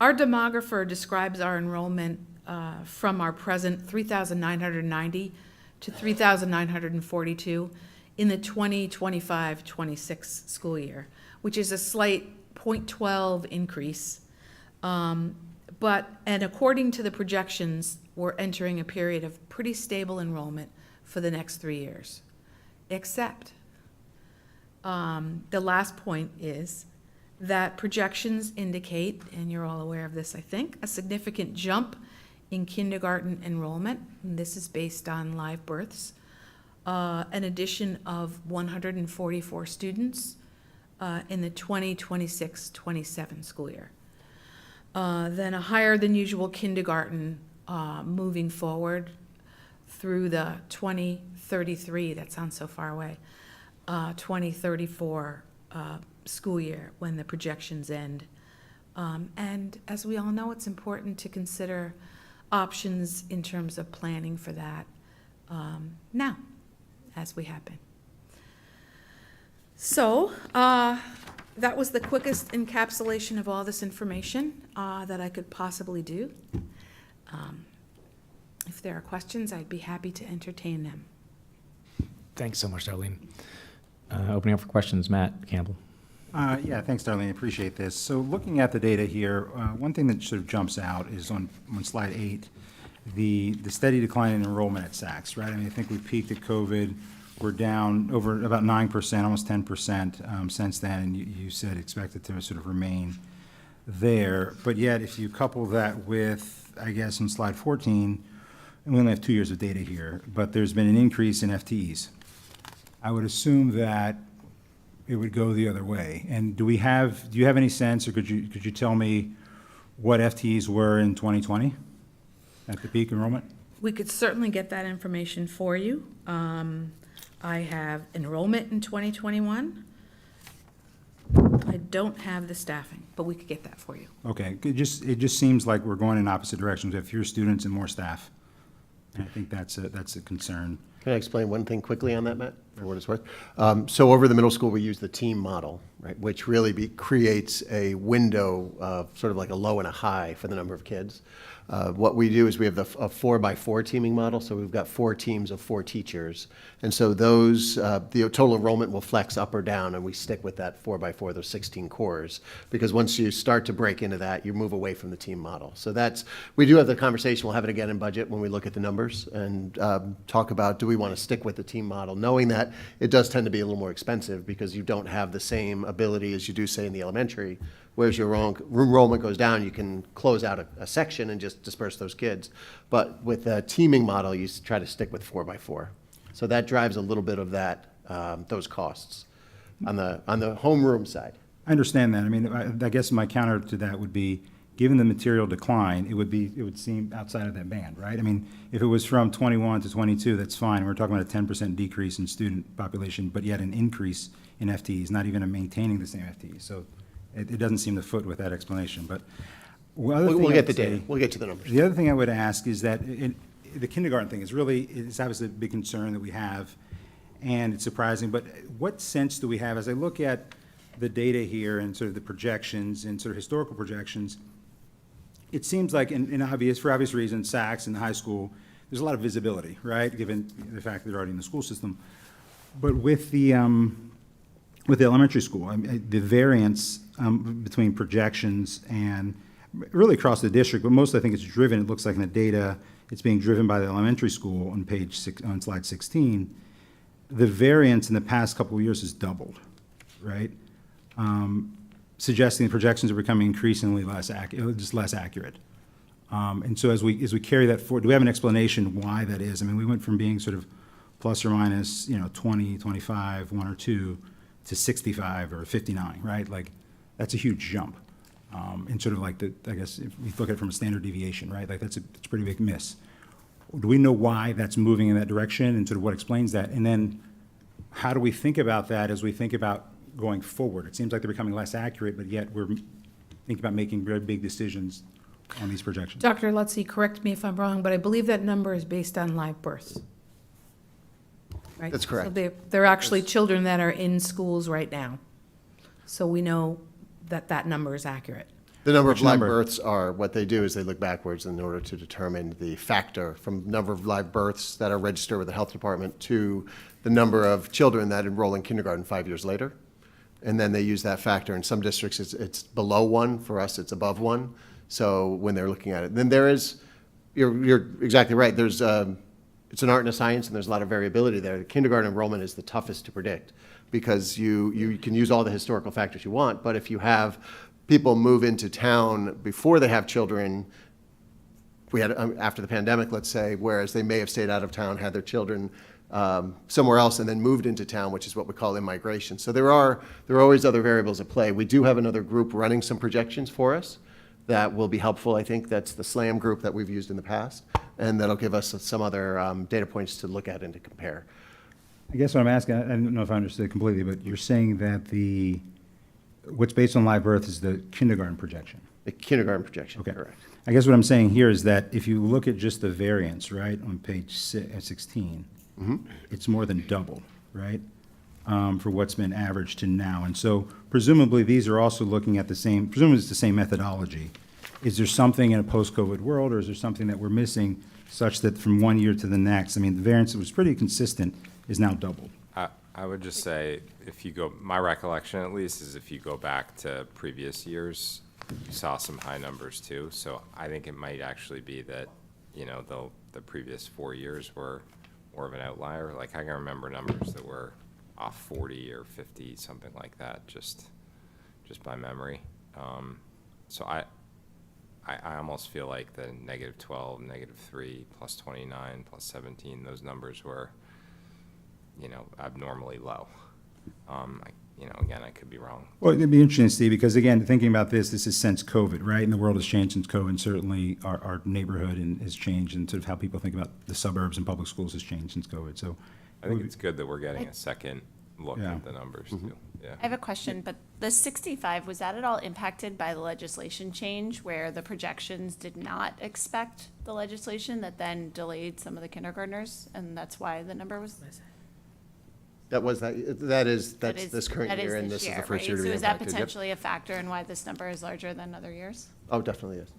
Our demographer describes our enrollment from our present 3,990 to 3,942 in the 2025-26 school year, which is a slight 0.12 increase. And according to the projections, we're entering a period of pretty stable enrollment for the next 3 years, except the last point is that projections indicate, and you're all aware of this, I think, a significant jump in kindergarten enrollment. And this is based on live births, an addition of 144 students in the 2026-27 school year. Then a higher than usual kindergarten moving forward through the 2033, that sounds so far away, 2034 school year when the projections end. And as we all know, it's important to consider options in terms of planning for that now, as we happen. So that was the quickest encapsulation of all this information that I could possibly do. If there are questions, I'd be happy to entertain them. Thanks so much, Darlene. Opening up for questions, Matt Campbell. Yeah, thanks, Darlene. Appreciate this. So looking at the data here, one thing that sort of jumps out is on slide 8, the steady decline in enrollment at Saks, right? I mean, I think we peaked at COVID we're down over about 9%, almost 10% since then, and you said expect it to sort of remain there. But yet, if you couple that with, I guess, in slide 14, and we only have 2 years of data here, but there's been an increase in FTEs. I would assume that it would go the other way. And do you have any sense, or could you tell me what FTEs were in 2020 at the peak enrollment? We could certainly get that information for you. I have enrollment in 2021. I don't have the staffing, but we could get that for you. Okay, it just seems like we're going in opposite directions. We have fewer students and more staff. And I think that's a concern. Can I explain one thing quickly on that, Matt, for what it's worth? So over the middle school, we use the team model, right, which really creates a window of sort of like a low and a high for the number of kids. What we do is we have a 4x4 teaming model, so we've got 4 teams of 4 teachers. And so those, the total enrollment will flex up or down, and we stick with that 4x4, those 16 cores, because once you start to break into that, you move away from the team model. So we do have the conversation, we'll have it again in budget when we look at the numbers and talk about, do we want to stick with the team model, knowing that it does tend to be a little more expensive because you don't have the same ability as you do, say, in the elementary. Whereas your enrollment goes down, you can close out a section and just disperse those kids. But with the teaming model, you try to stick with 4x4. So that drives a little bit of that, those costs on the homeroom side. I understand that. I mean, I guess my counter to that would be, given the material decline, it would seem outside of that band, right? I mean, if it was from 21 to 22, that's fine. We're talking about a 10% decrease in student population, but yet an increase in FTEs, not even maintaining the same FTEs. So it doesn't seem to foot with that explanation. But we'll get the data. We'll get to the numbers. The other thing I would ask is that the kindergarten thing is it's obviously a big concern that we have, and it's surprising. But what sense do we have, as I look at the data here and sort of the projections and sort of historical projections, it seems like, for obvious reasons, Saks and the high school, there's a lot of visibility, right, given the fact that they're already in the school system. But with the elementary school, the variance between projections and really across the district, but most I think it's driven, it looks like in the data, it's being driven by the elementary school on slide 16. The variance in the past couple of years has doubled, right? Suggesting the projections are becoming increasingly less accurate. And so as we carry that forward, do we have an explanation why that is? I mean, we went from being sort of plus or minus, 20, 25, 1 or 2, to 65 or 59, right? Like, that's a huge jump. And sort of like I guess if we look at it from a standard deviation, right? Like, that's a pretty big miss. Do we know why that's moving in that direction and sort of what explains that? And then how do we think about that as we think about going forward? It seems like they're becoming less accurate, but yet we're thinking about making very big decisions on these projections. Dr. Lutzy, correct me if I'm wrong, but I believe that number is based on live births. Right? That's correct. So they're actually children that are in schools right now. So we know that number is accurate. The number of live births are, what they do is they look backwards in order to determine the factor from number of live births that are registered with the health department to the number of children that enroll in kindergarten 5 years later. And then they use that factor. In some districts, it's below 1. For us, it's above 1. So when they're looking at it, then you're exactly right. It's an art and a science, and there's a lot of variability there. The kindergarten enrollment is the toughest to predict because you can use all the historical factors you want, but if you have people move into town before they have children, we had after the pandemic, let's say, whereas they may have stayed out of town, had their children somewhere else, and then moved into town, which is what we call immigration. So there are always other variables at play. We do have another group running some projections for us that will be helpful. I think that's the SLAM group that we've used in the past, and that'll give us some other data points to look at and to compare. I guess what I'm asking, I don't know if I understood completely, but you're saying that what's based on live birth is the kindergarten projection? The kindergarten projection, okay. Correct. I guess what I'm saying here is that if you look at just the variance, right, on page 16, it's more than double, right, for what's been averaged to now. And so presumably these are also looking at presumably it's the same methodology. Is there something in a post-COVID world, or is there something that we're missing such that from one year to the next, I mean, the variance that was pretty consistent is now doubled? I would just say, my recollection at least is if you go back to previous years, you saw some high numbers too. So I think it might actually be that, the previous 4 years were more of an outlier. Like, I can remember numbers that were off 40 or 50, something like that, just by memory. So I almost feel like the -12, -3, +29, +17, those numbers were, abnormally low. Again, I could be wrong. Well, it'd be interesting, Steve, because again, thinking about this is since COVID, right? And the world has changed since COVID. And certainly our neighborhood has changed, and sort of how people think about the suburbs and public schools has changed since COVID. So I think it's good that we're getting a second look Yeah. at the numbers too. Yeah. I have a question, but the 65, was that at all impacted by the legislation change where the projections did not expect the legislation that then delayed some of the kindergartners, and that's why the number was? That's this current year, and this is the first year to be So is that impacted. Yep. potentially a factor in why this number is larger than other years? Oh, definitely is.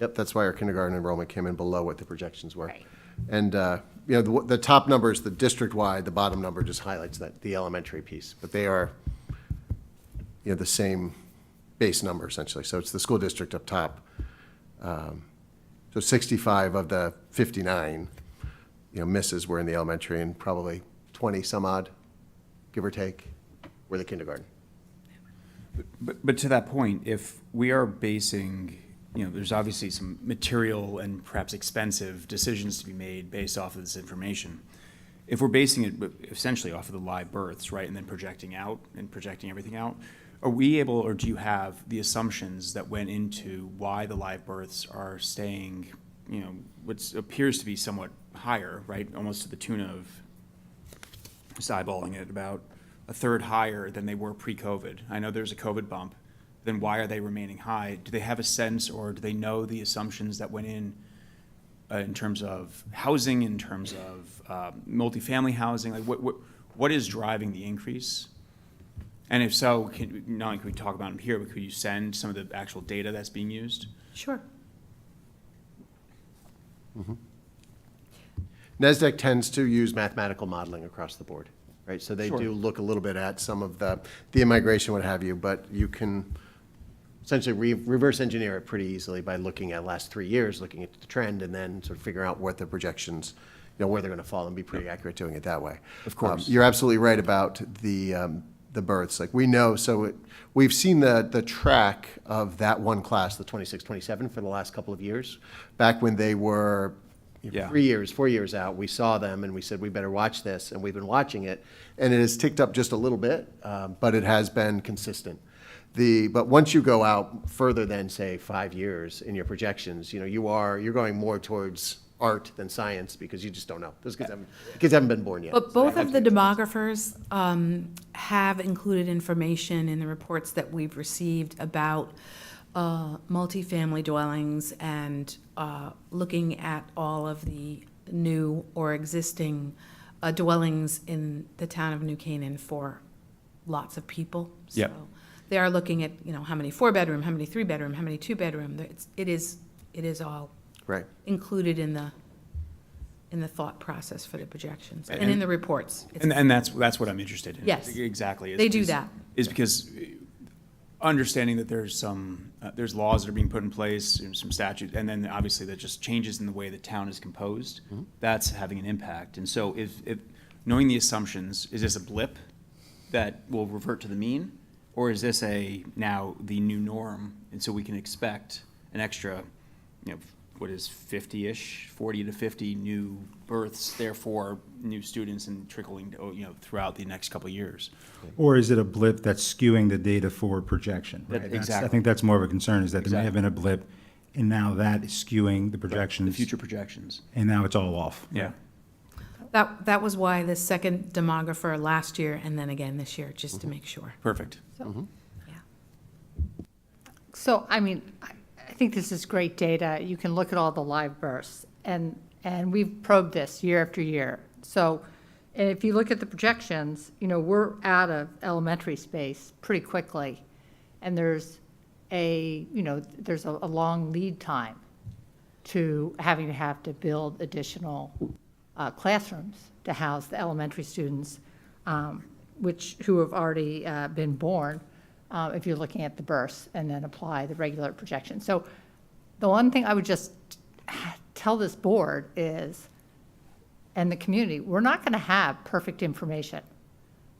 Yep, that's why our kindergarten enrollment came in below what the projections were. Right. And, the top number is the district-wide, the bottom number just highlights the elementary piece. But they are, the same base number essentially. So it's the school district up top. So 65 of the 59, misses were in the elementary, and probably 20 some odd, give or take, were the kindergarten. But to that point, if we are basing, there's obviously some material and perhaps expensive decisions to be made based off of this information. If we're basing it essentially off of the live births, right, and then projecting out and projecting everything out, are we able, or do you have the assumptions that went into why the live births are staying, what appears to be somewhat higher, right, almost to the tune of, just eyeballing it, about a third higher than they were pre-COVID? I know there's a COVID bump. Then why are they remaining high? Do they have a sense, or do they know the assumptions that went in terms of housing, in terms of multifamily housing? Like, what is driving the increase? And if so, not only can we talk about them here, but could you send some of the actual data that's being used? Sure. NESDEC tends to use mathematical modeling across the board, right? So they Sure. do look a little bit at some of the immigration, what have you, but you can essentially reverse engineer it pretty easily by looking at last 3 years, looking at the trend, and then sort of figuring out what the projections, where they're going to fall, and be pretty accurate doing it that way. Of course. You're absolutely right about the births. Like, we know, we've seen the track of that one class, the 26, 27, for the last couple of years. Back when they were Yeah. 3 years, 4 years out, we saw them and we said, we better watch this, and we've been watching it. And it has ticked up just a little bit, but it has been consistent. But once you go out further than, say, 5 years in your projections, you're going more towards art than science, because you just don't know. Those kids haven't been born yet. But both of the demographers have included information in the reports that we've received about multifamily dwellings and looking at all of the new or existing dwellings in the town of New Canaan for lots of people. Yep. So they are looking at, how many 4-bedroom, how many 3-bedroom, how many 2-bedroom. It is all Right. included in the thought process for the projections and And- in the reports. And that's what I'm interested in. Yes. Exactly. They do that. Is because understanding that there's there's laws that are being put in place, some statutes, and then obviously that just changes in the way the town is composed, that's having an impact. And so if knowing the assumptions, is this a blip that will revert to the mean? Or is this now the new norm? And so we can expect an extra, what is 50-ish, 40 to 50 new births, therefore new students, and trickling, throughout the next couple of years. Or is it a blip that's skewing the data forward projection? Right? Exactly. I think that's more of a concern, is that there may have Exactly. been a blip, and now that is skewing the projections. The future projections. And now it's all off. Yeah. That was why the second demographer last year and then again this year, just to make sure. Perfect. So, I think this is great data. You can look at all the live births, and we've probed this year after year. So, and if you look at the projections, we're out of elementary space pretty quickly, and there's a long lead time to have to build additional classrooms to house the elementary students, who have already been born, if you're looking at the births, and then apply the regular projection. So the one thing I would just tell this board is and the community, we're not going to have perfect information.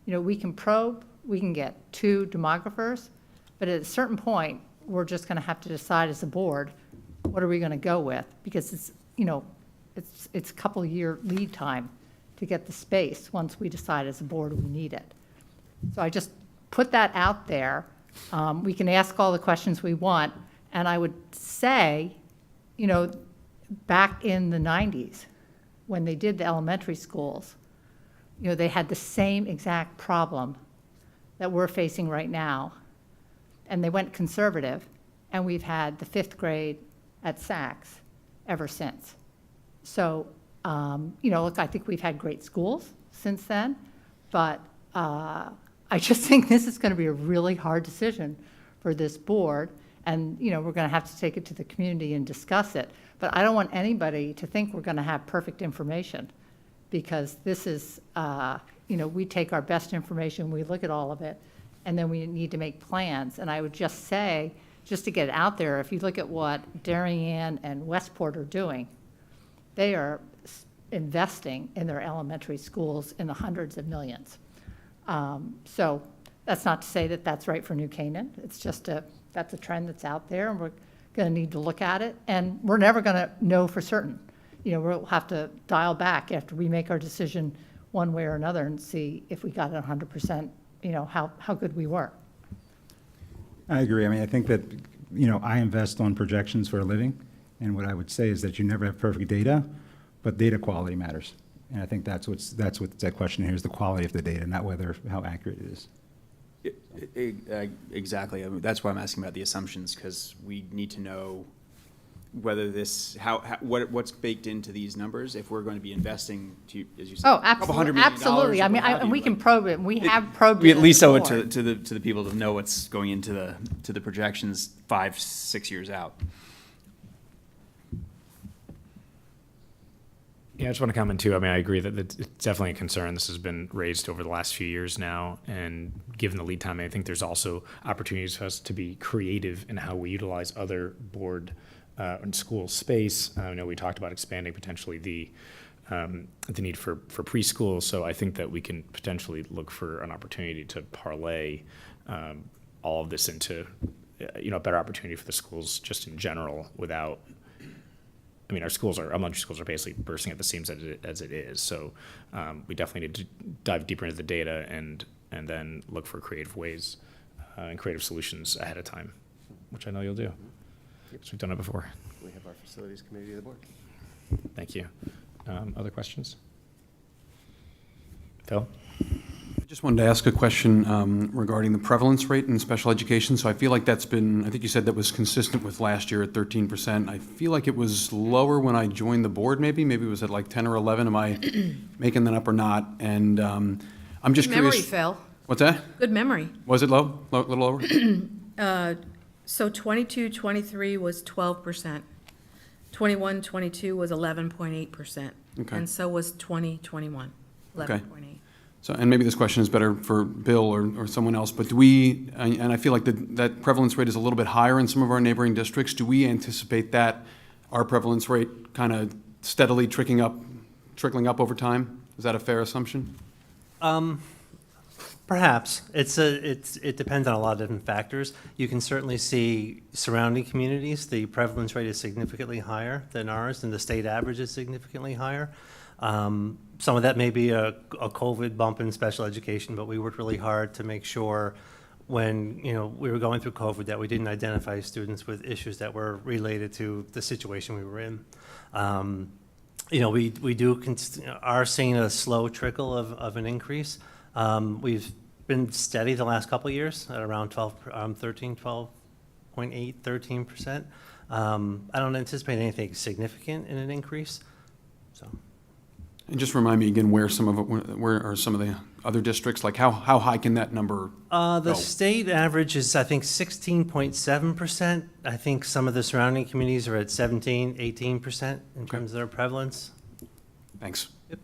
You know, we can probe, we can get 2 demographers, but at a certain point, we're just going to have to decide as a board, what are we going to go with? Because it's, you know, it's a couple year lead time to get the space once we decide as a board we need it. So I just put that out there. We can ask all the questions we want, and I would say, you know, back in the 90s, when they did the elementary schools, you know, they had the same exact problem that we're facing right now. And they went conservative, and we've had the 5th grade at Saks ever since. So, you know, look, I think we've had great schools since then, but I just think this is going to be a really hard decision for this board. And, you know, we're going to have to take it to the community and discuss it. But I don't want anybody to think we're going to have perfect information, because this is, you know, we take our best information, we look at all of it, and then we need to make plans. And I would just say, just to get it out there, if you look at what Darien and Westport are doing, they are investing in their elementary schools in the hundreds of millions. So that's not to say that that's right for New Canaan. It's just that's a trend that's out there, and we're going to need to look at it. And we're never going to know for certain. You know, we'll have to dial back after we make our decision one way or another and see if we got it 100%, you know, how good we were. I agree. I mean, I think that, you know, I invest on projections for a living, and what I would say is that you never have perfect data, but data quality matters. And I think that's what that question here is, the quality of the data, not how accurate it is. Exactly. I mean, that's why I'm asking about the assumptions, because we need to know whether this, what's baked into these numbers, if we're going to be investing, to, as you said, Oh, a couple $100 million. absolutely. I mean, and we can probe it, and we have probed it. We at least as a owe it board. to the people to know what's going into the projections 5-6 years out. Yeah, I just want to comment too. I mean, I agree that it's definitely a concern. This has been raised over the last few years now, and given the lead time, I think there's also opportunities for us to be creative in how we utilize other board and school space. I know we talked about expanding potentially the need for preschool, so I think that we can potentially look for an opportunity to parlay all of this into, you know, a better opportunity for the schools just in general without. I mean, our elementary schools are basically bursting at the seams as it is. So we definitely need to dive deeper into the data and then look for creative ways and creative solutions ahead of time, which I know you'll do. Because we've done it before. We have our facilities committee of the board. Thank you. Other questions? Phil? I just wanted to ask a question regarding the prevalence rate in special education. So I feel like that's been, I think you said that was consistent with last year at 13%. I feel like it was lower when I joined the board, maybe it was at like 10 or 11. Am I making that up or not? And I'm just Good curious. memory, Phil. What's that? Good memory. Was it low? A little lower? So 22-23 was 12%. 21-22 was 11.8%. Okay. And so was 20-21, 11.8. So, and maybe this question is better for Bill or someone else, but do we, and I feel like that prevalence rate is a little bit higher in some of our neighboring districts. Do we anticipate that our prevalence rate kind of steadily trickling up over time? Is that a fair assumption? Perhaps. It depends on a lot of different factors. You can certainly see surrounding communities, the prevalence rate is significantly higher than ours, and the state average is significantly higher. Some of that may be a COVID bump in special education, but we worked really hard to make sure when we were going through COVID that we didn't identify students with issues that were related to the situation we were in. We are seeing a slow trickle of an increase. We've been steady the last couple of years at around 12.8, 13%. I don't anticipate anything significant in an increase. So. And just remind me again where are some of the other districts? Like how high can that number The go? state average is, I think, 16.7%. I think some of the surrounding communities are at 17, 18% in terms of their prevalence. Thanks. Yep.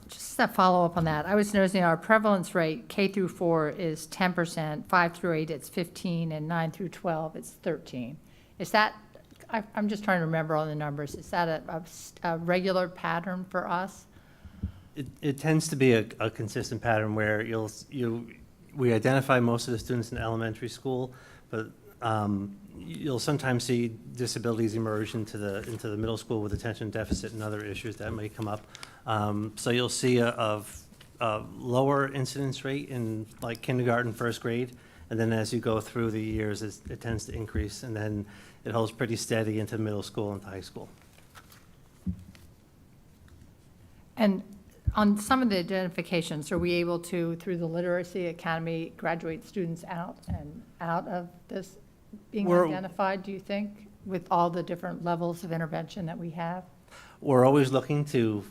Just a follow-up on that. I was noticing our prevalence rate, K through 4 is 10%, 5 through 8 it's 15, and 9 through 12 it's 13. Is that I'm just trying to remember all the numbers. Is that a regular pattern for us? It tends to be a consistent pattern where we identify most of the students in elementary school, but you'll sometimes see disabilities emerge into the middle school with attention deficit and other issues that may come up. So you'll see a lower incidence rate in like kindergarten, first grade, and then as you go through the years, it tends to increase, and then it holds pretty steady into middle school and high school. And on some of the identifications, are we able to, through the Literacy Academy, graduate students out of this being identified, do you think, with all the different levels of intervention that we have? We're always looking to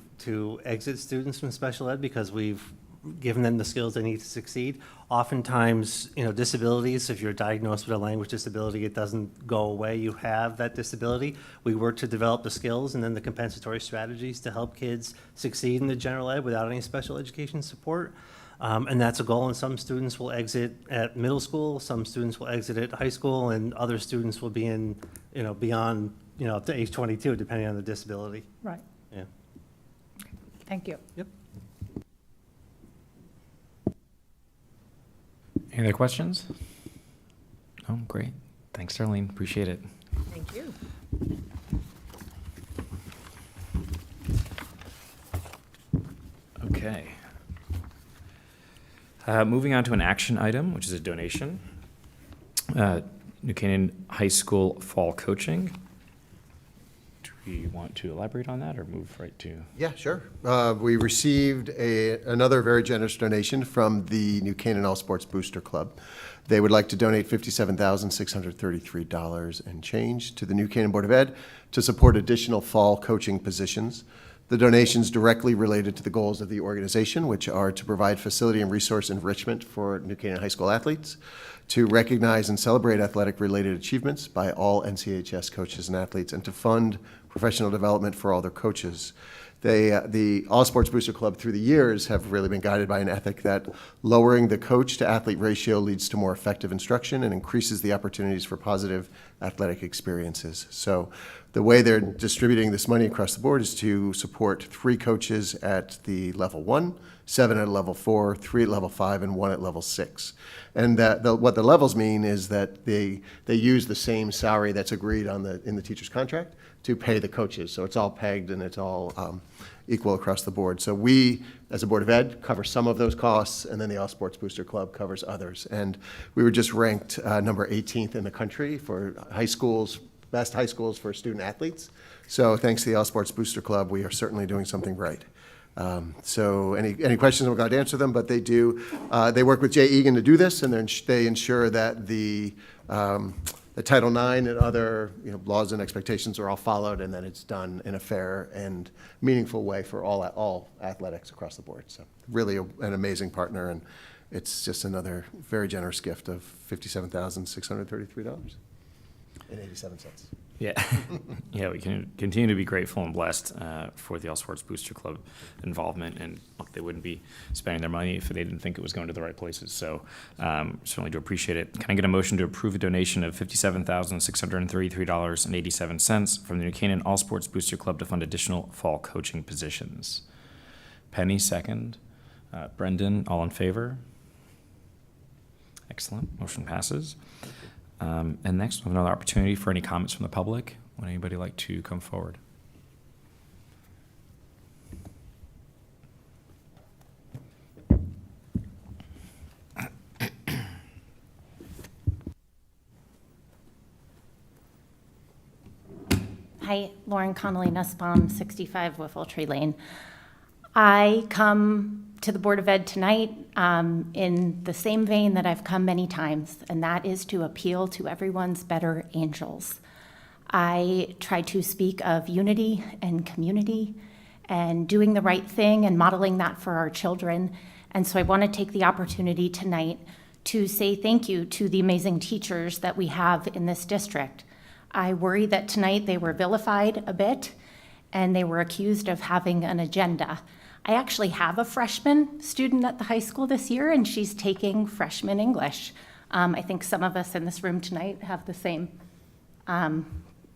exit students from special ed because we've given them the skills they need to succeed. Oftentimes, disabilities, if you're diagnosed with a language disability, it doesn't go away. You have that disability. We work to develop the skills and then the compensatory strategies to help kids succeed in the general ed without any special education support. And that's a goal, and some students will exit at middle school, some students will exit at high school, and other students will be in, beyond, up to age 22, depending on the disability. Right. Yeah. Thank you. Yep. Any other questions? Oh, great. Thanks, Darlene. Appreciate it. Thank you. Okay. Moving on to an action item, which is a donation. New Canaan High School fall coaching. Do we want to elaborate on that or move right to? Yeah, sure. We received another very generous donation from the New Canaan All Sports Booster Club. They would like to donate $57,633 and change to the New Canaan Board of Ed to support additional fall coaching positions. The donations directly related to the goals of the organization, which are to provide facility and resource enrichment for New Canaan High School athletes, to recognize and celebrate athletic-related achievements by all NCHS coaches and athletes, and to fund professional development for all their coaches. The All Sports Booster Club through the years have really been guided by an ethic that lowering the coach-to-athlete ratio leads to more effective instruction and increases the opportunities for positive athletic experiences. So the way they're distributing this money across the board is to support 3 coaches at the level 1, 7 at level 4, 3 at level 5, and 1 at level 6. And what the levels mean is that they use the same salary that's agreed on in the teacher's contract to pay the coaches. So it's all pegged and it's all equal across the board. So we, as a Board of Ed, cover some of those costs, and then the All Sports Booster Club covers others. And we were just ranked number 18th in the country for high schools, best high schools for student athletes. So thanks to the All Sports Booster Club, we are certainly doing something right. So any questions, I'm glad to answer them, but they do. They work with Jay Egan to do this, and they ensure that the Title IX and other laws and expectations are all followed, and that it's done in a fair and meaningful way for all athletics across the board. So really an amazing partner, and it's just another very generous gift of $57,633.87. Yeah, yeah, we can continue to be grateful and blessed for the All Sports Booster Club involvement, and look, they wouldn't be spending their money if they didn't think it was going to the right places. So certainly do appreciate it. Can I get a motion to approve a donation of $57,633.87 from the New Canaan All Sports Booster Club to fund additional fall coaching positions? Penny, second. Brendan, all in favor? Excellent. Motion passes. And next, we have another opportunity for any comments from the public. Would anybody like to come forward? Hi, Lauren Connolly Nussbaum, 65 Whiffletree Lane. I come to the Board of Ed tonight in the same vein that I've come many times, and that is to appeal to everyone's better angels. I try to speak of unity and community and doing the right thing and modeling that for our children. And so I want to take the opportunity tonight to say thank you to the amazing teachers that we have in this district. I worry that tonight they were vilified a bit and they were accused of having an agenda. I actually have a freshman student at the high school this year, and she's taking freshman English. I think some of us in this room tonight have the same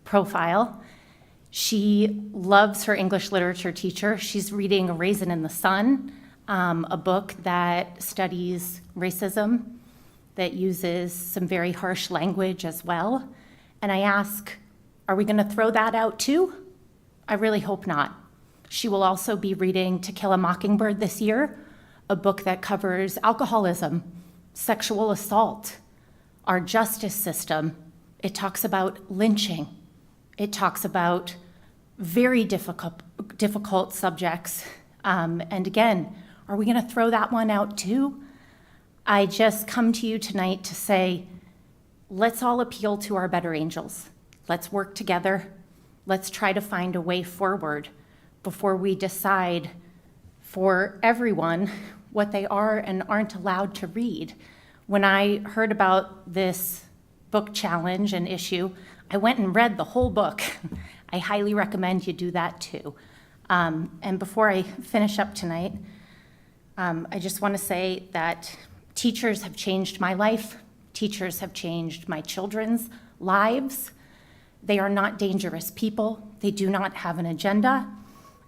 profile. She loves her English literature teacher. She's reading A Raisin in the Sun, a book that studies racism, that uses some very harsh language as well. And I ask, are we going to throw that out too? I really hope not. She will also be reading To Kill a Mockingbird this year, a book that covers alcoholism, sexual assault, our justice system. It talks about lynching. It talks about very difficult subjects. And again, are we going to throw that one out too? I just come to you tonight to say, let's all appeal to our better angels. Let's work together. Let's try to find a way forward before we decide for everyone what they are and aren't allowed to read. When I heard about this book challenge and issue, I went and read the whole book. I highly recommend you do that too. And before I finish up tonight, I just want to say that teachers have changed my life. Teachers have changed my children's lives. They are not dangerous people. They do not have an agenda.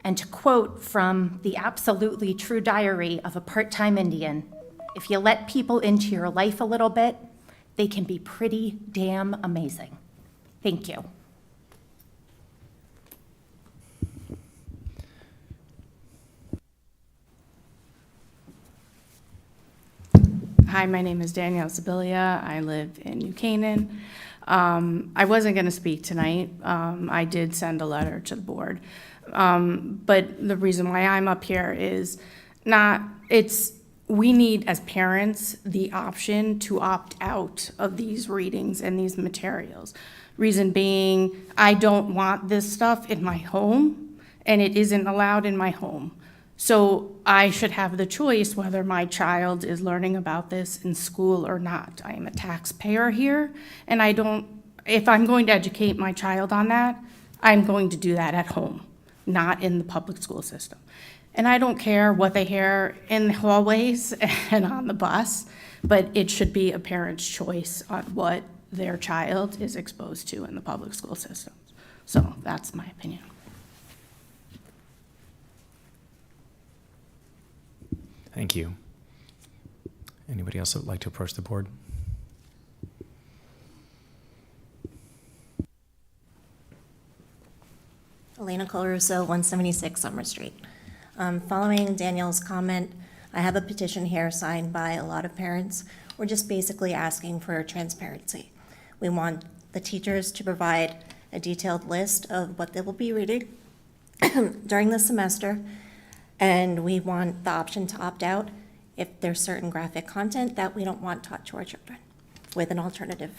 And to quote from the absolutely true diary of a part-time Indian, if you let people into your life a little bit, they can be pretty damn amazing. Thank you. Hi, my name is Danielle Sibilia. I live in New Canaan. I wasn't going to speak tonight. I did send a letter to the board. But the reason why I'm up here is we need, as parents, the option to opt out of these readings and these materials. Reason being, I don't want this stuff in my home, and it isn't allowed in my home. So I should have the choice whether my child is learning about this in school or not. I am a taxpayer here, and if I'm going to educate my child on that, I'm going to do that at home, not in the public school system. And I don't care what they hear in the hallways and on the bus, but it should be a parent's choice on what their child is exposed to in the public school system. So that's my opinion. Thank you. Anybody else that would like to approach the board? Elena Colarusso, 176 Summer Street. Following Danielle's comment, I have a petition here signed by a lot of parents. We're just basically asking for transparency. We want the teachers to provide a detailed list of what they will be reading during the semester, and we want the option to opt out if there's certain graphic content that we don't want taught to our children with an alternative.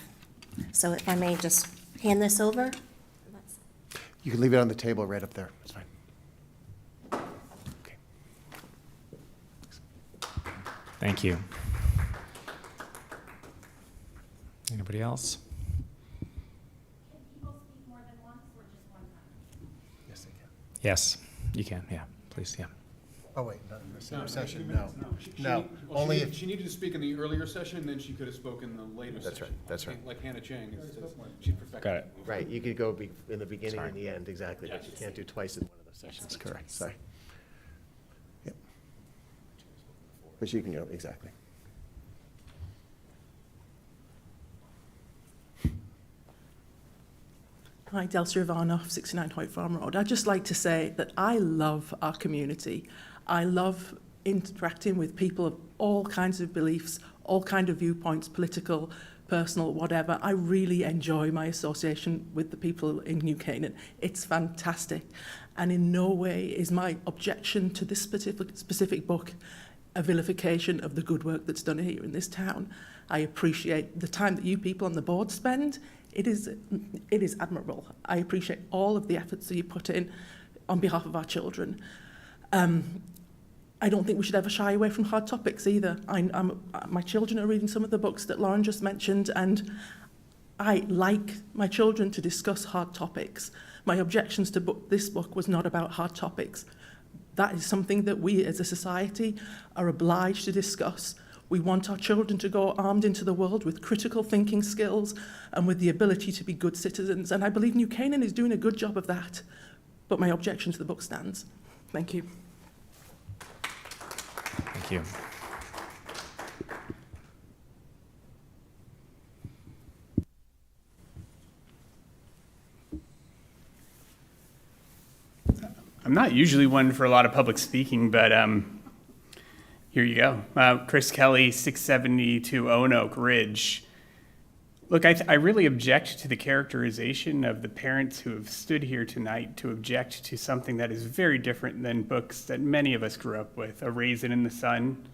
So if I may just hand this over. You can leave it on the table right up there. It's fine. Okay. Thank you. Anybody else? Can people speak more than once or just one time? Yes, they can. Yes, you can. Yeah, please. Yeah. Oh, wait, not in the same session, no. No, only if, She needed to speak in the earlier session, then she could have spoken in the later That's session. right, that's right. Like Hannah Chang, she's perfected. Got it. right, you could go in the beginning Sorry. and the end, exactly, but you can't do twice in one of those sessions, correct, sorry. Yep. But you can go, exactly. Hi, Delcia Ivanoff, 69 Hoyt Farm Road. I'd just like to say that I love our community. I love interacting with people of all kinds of beliefs, all kinds of viewpoints, political, personal, whatever. I really enjoy my association with the people in New Canaan. It's fantastic. And in no way is my objection to this specific book a vilification of the good work that's done here in this town. I appreciate the time that you people on the board spend. It is admirable. I appreciate all of the efforts that you put in on behalf of our children. I don't think we should ever shy away from hard topics either. My children are reading some of the books that Lauren just mentioned, and I like my children to discuss hard topics. My objections to this book was not about hard topics. That is something that we as a society are obliged to discuss. We want our children to go armed into the world with critical thinking skills and with the ability to be good citizens. And I believe New Canaan is doing a good job of that. But my objection to the book stands. Thank you. Thank you. I'm not usually one for a lot of public speaking, but here you go. Chris Kelly, 672 Oak Ridge. Look, I really object to the characterization of the parents who have stood here tonight to object to something that is very different than books that many of us grew up with. A Raisin in the Sun.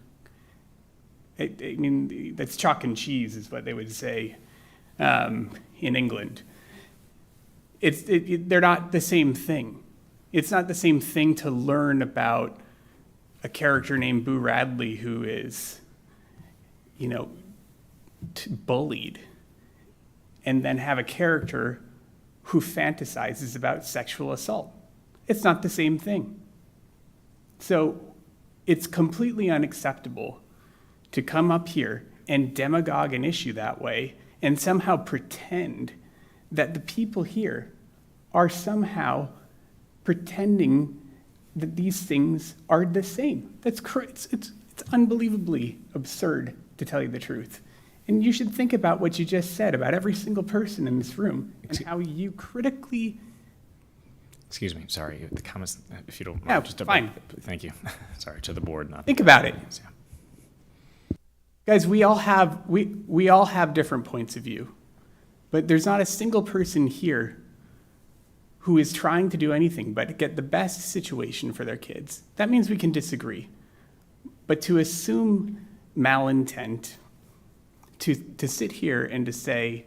I mean, that's chalk and cheese is what they would say in England. They're not the same thing. It's not the same thing to learn about a character named Boo Radley who is, bullied, and then have a character who fantasizes about sexual assault. It's not the same thing. So it's completely unacceptable to come up here and demagogue an issue that way and somehow pretend that the people here are somehow pretending that these things are the same. It's unbelievably absurd, to tell you the truth. And you should think about what you just said about every single person in this room and how you critically... Excuse me, sorry, the comments, if you don't mind. Yeah, just fine. Thank you. Sorry, to the board. Not Think about it. Guys, we all have different points of view, but there's not a single person here who is trying to do anything but get the best situation for their kids. That means we can disagree. But to assume malintent, to sit here and to say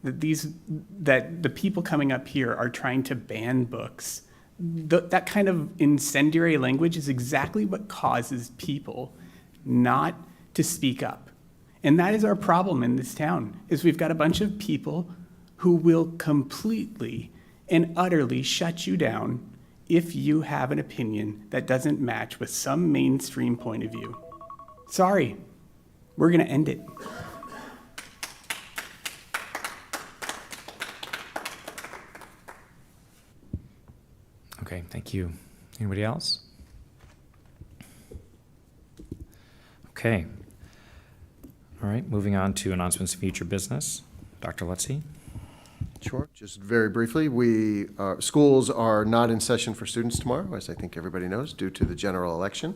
that the people coming up here are trying to ban books, that kind of incendiary language is exactly what causes people not to speak up. And that is our problem in this town, is we've got a bunch of people who will completely and utterly shut you down if you have an opinion that doesn't match with some mainstream point of view. Sorry, we're going to end it. Okay, thank you. Anybody else? Okay. All right, moving on to announcements of future business. Dr. Lutzy. Sure. Just very briefly, schools are not in session for students tomorrow, as I think everybody knows, due to the general election.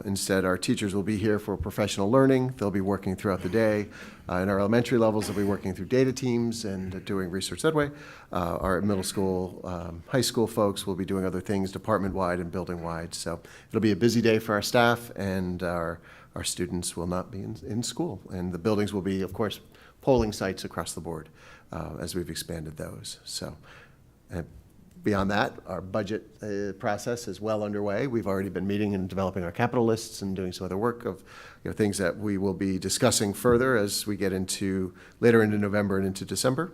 Instead, our teachers will be here for professional learning. They'll be working throughout the day. In our elementary levels, they'll be working through data teams and doing research that way. Our middle school, high school folks will be doing other things department-wide and building-wide. So it'll be a busy day for our staff, and our students will not be in school. And the buildings will be, of course, polling sites across the board as we've expanded those. So beyond that, our budget process is well underway. We've already been meeting and developing our capital lists and doing some other work of things that we will be discussing further as we get later into November and into December.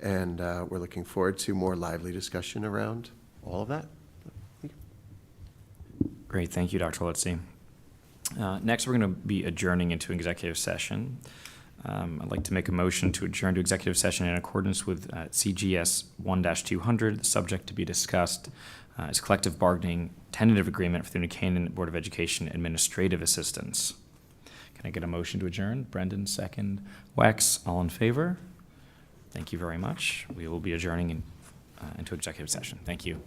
And we're looking forward to more lively discussion around all of that. Great, thank you, Dr. Lutzy. Next, we're going to be adjourning into executive session. I'd like to make a motion to adjourn to executive session in accordance with CGS 1-200. The subject to be discussed is collective bargaining tentative agreement for the New Canaan Board of Education administrative assistance. Can I get a motion to adjourn? Brendan, second. Wex, all in favor? Thank you very much. We will be adjourning into executive session. Thank you.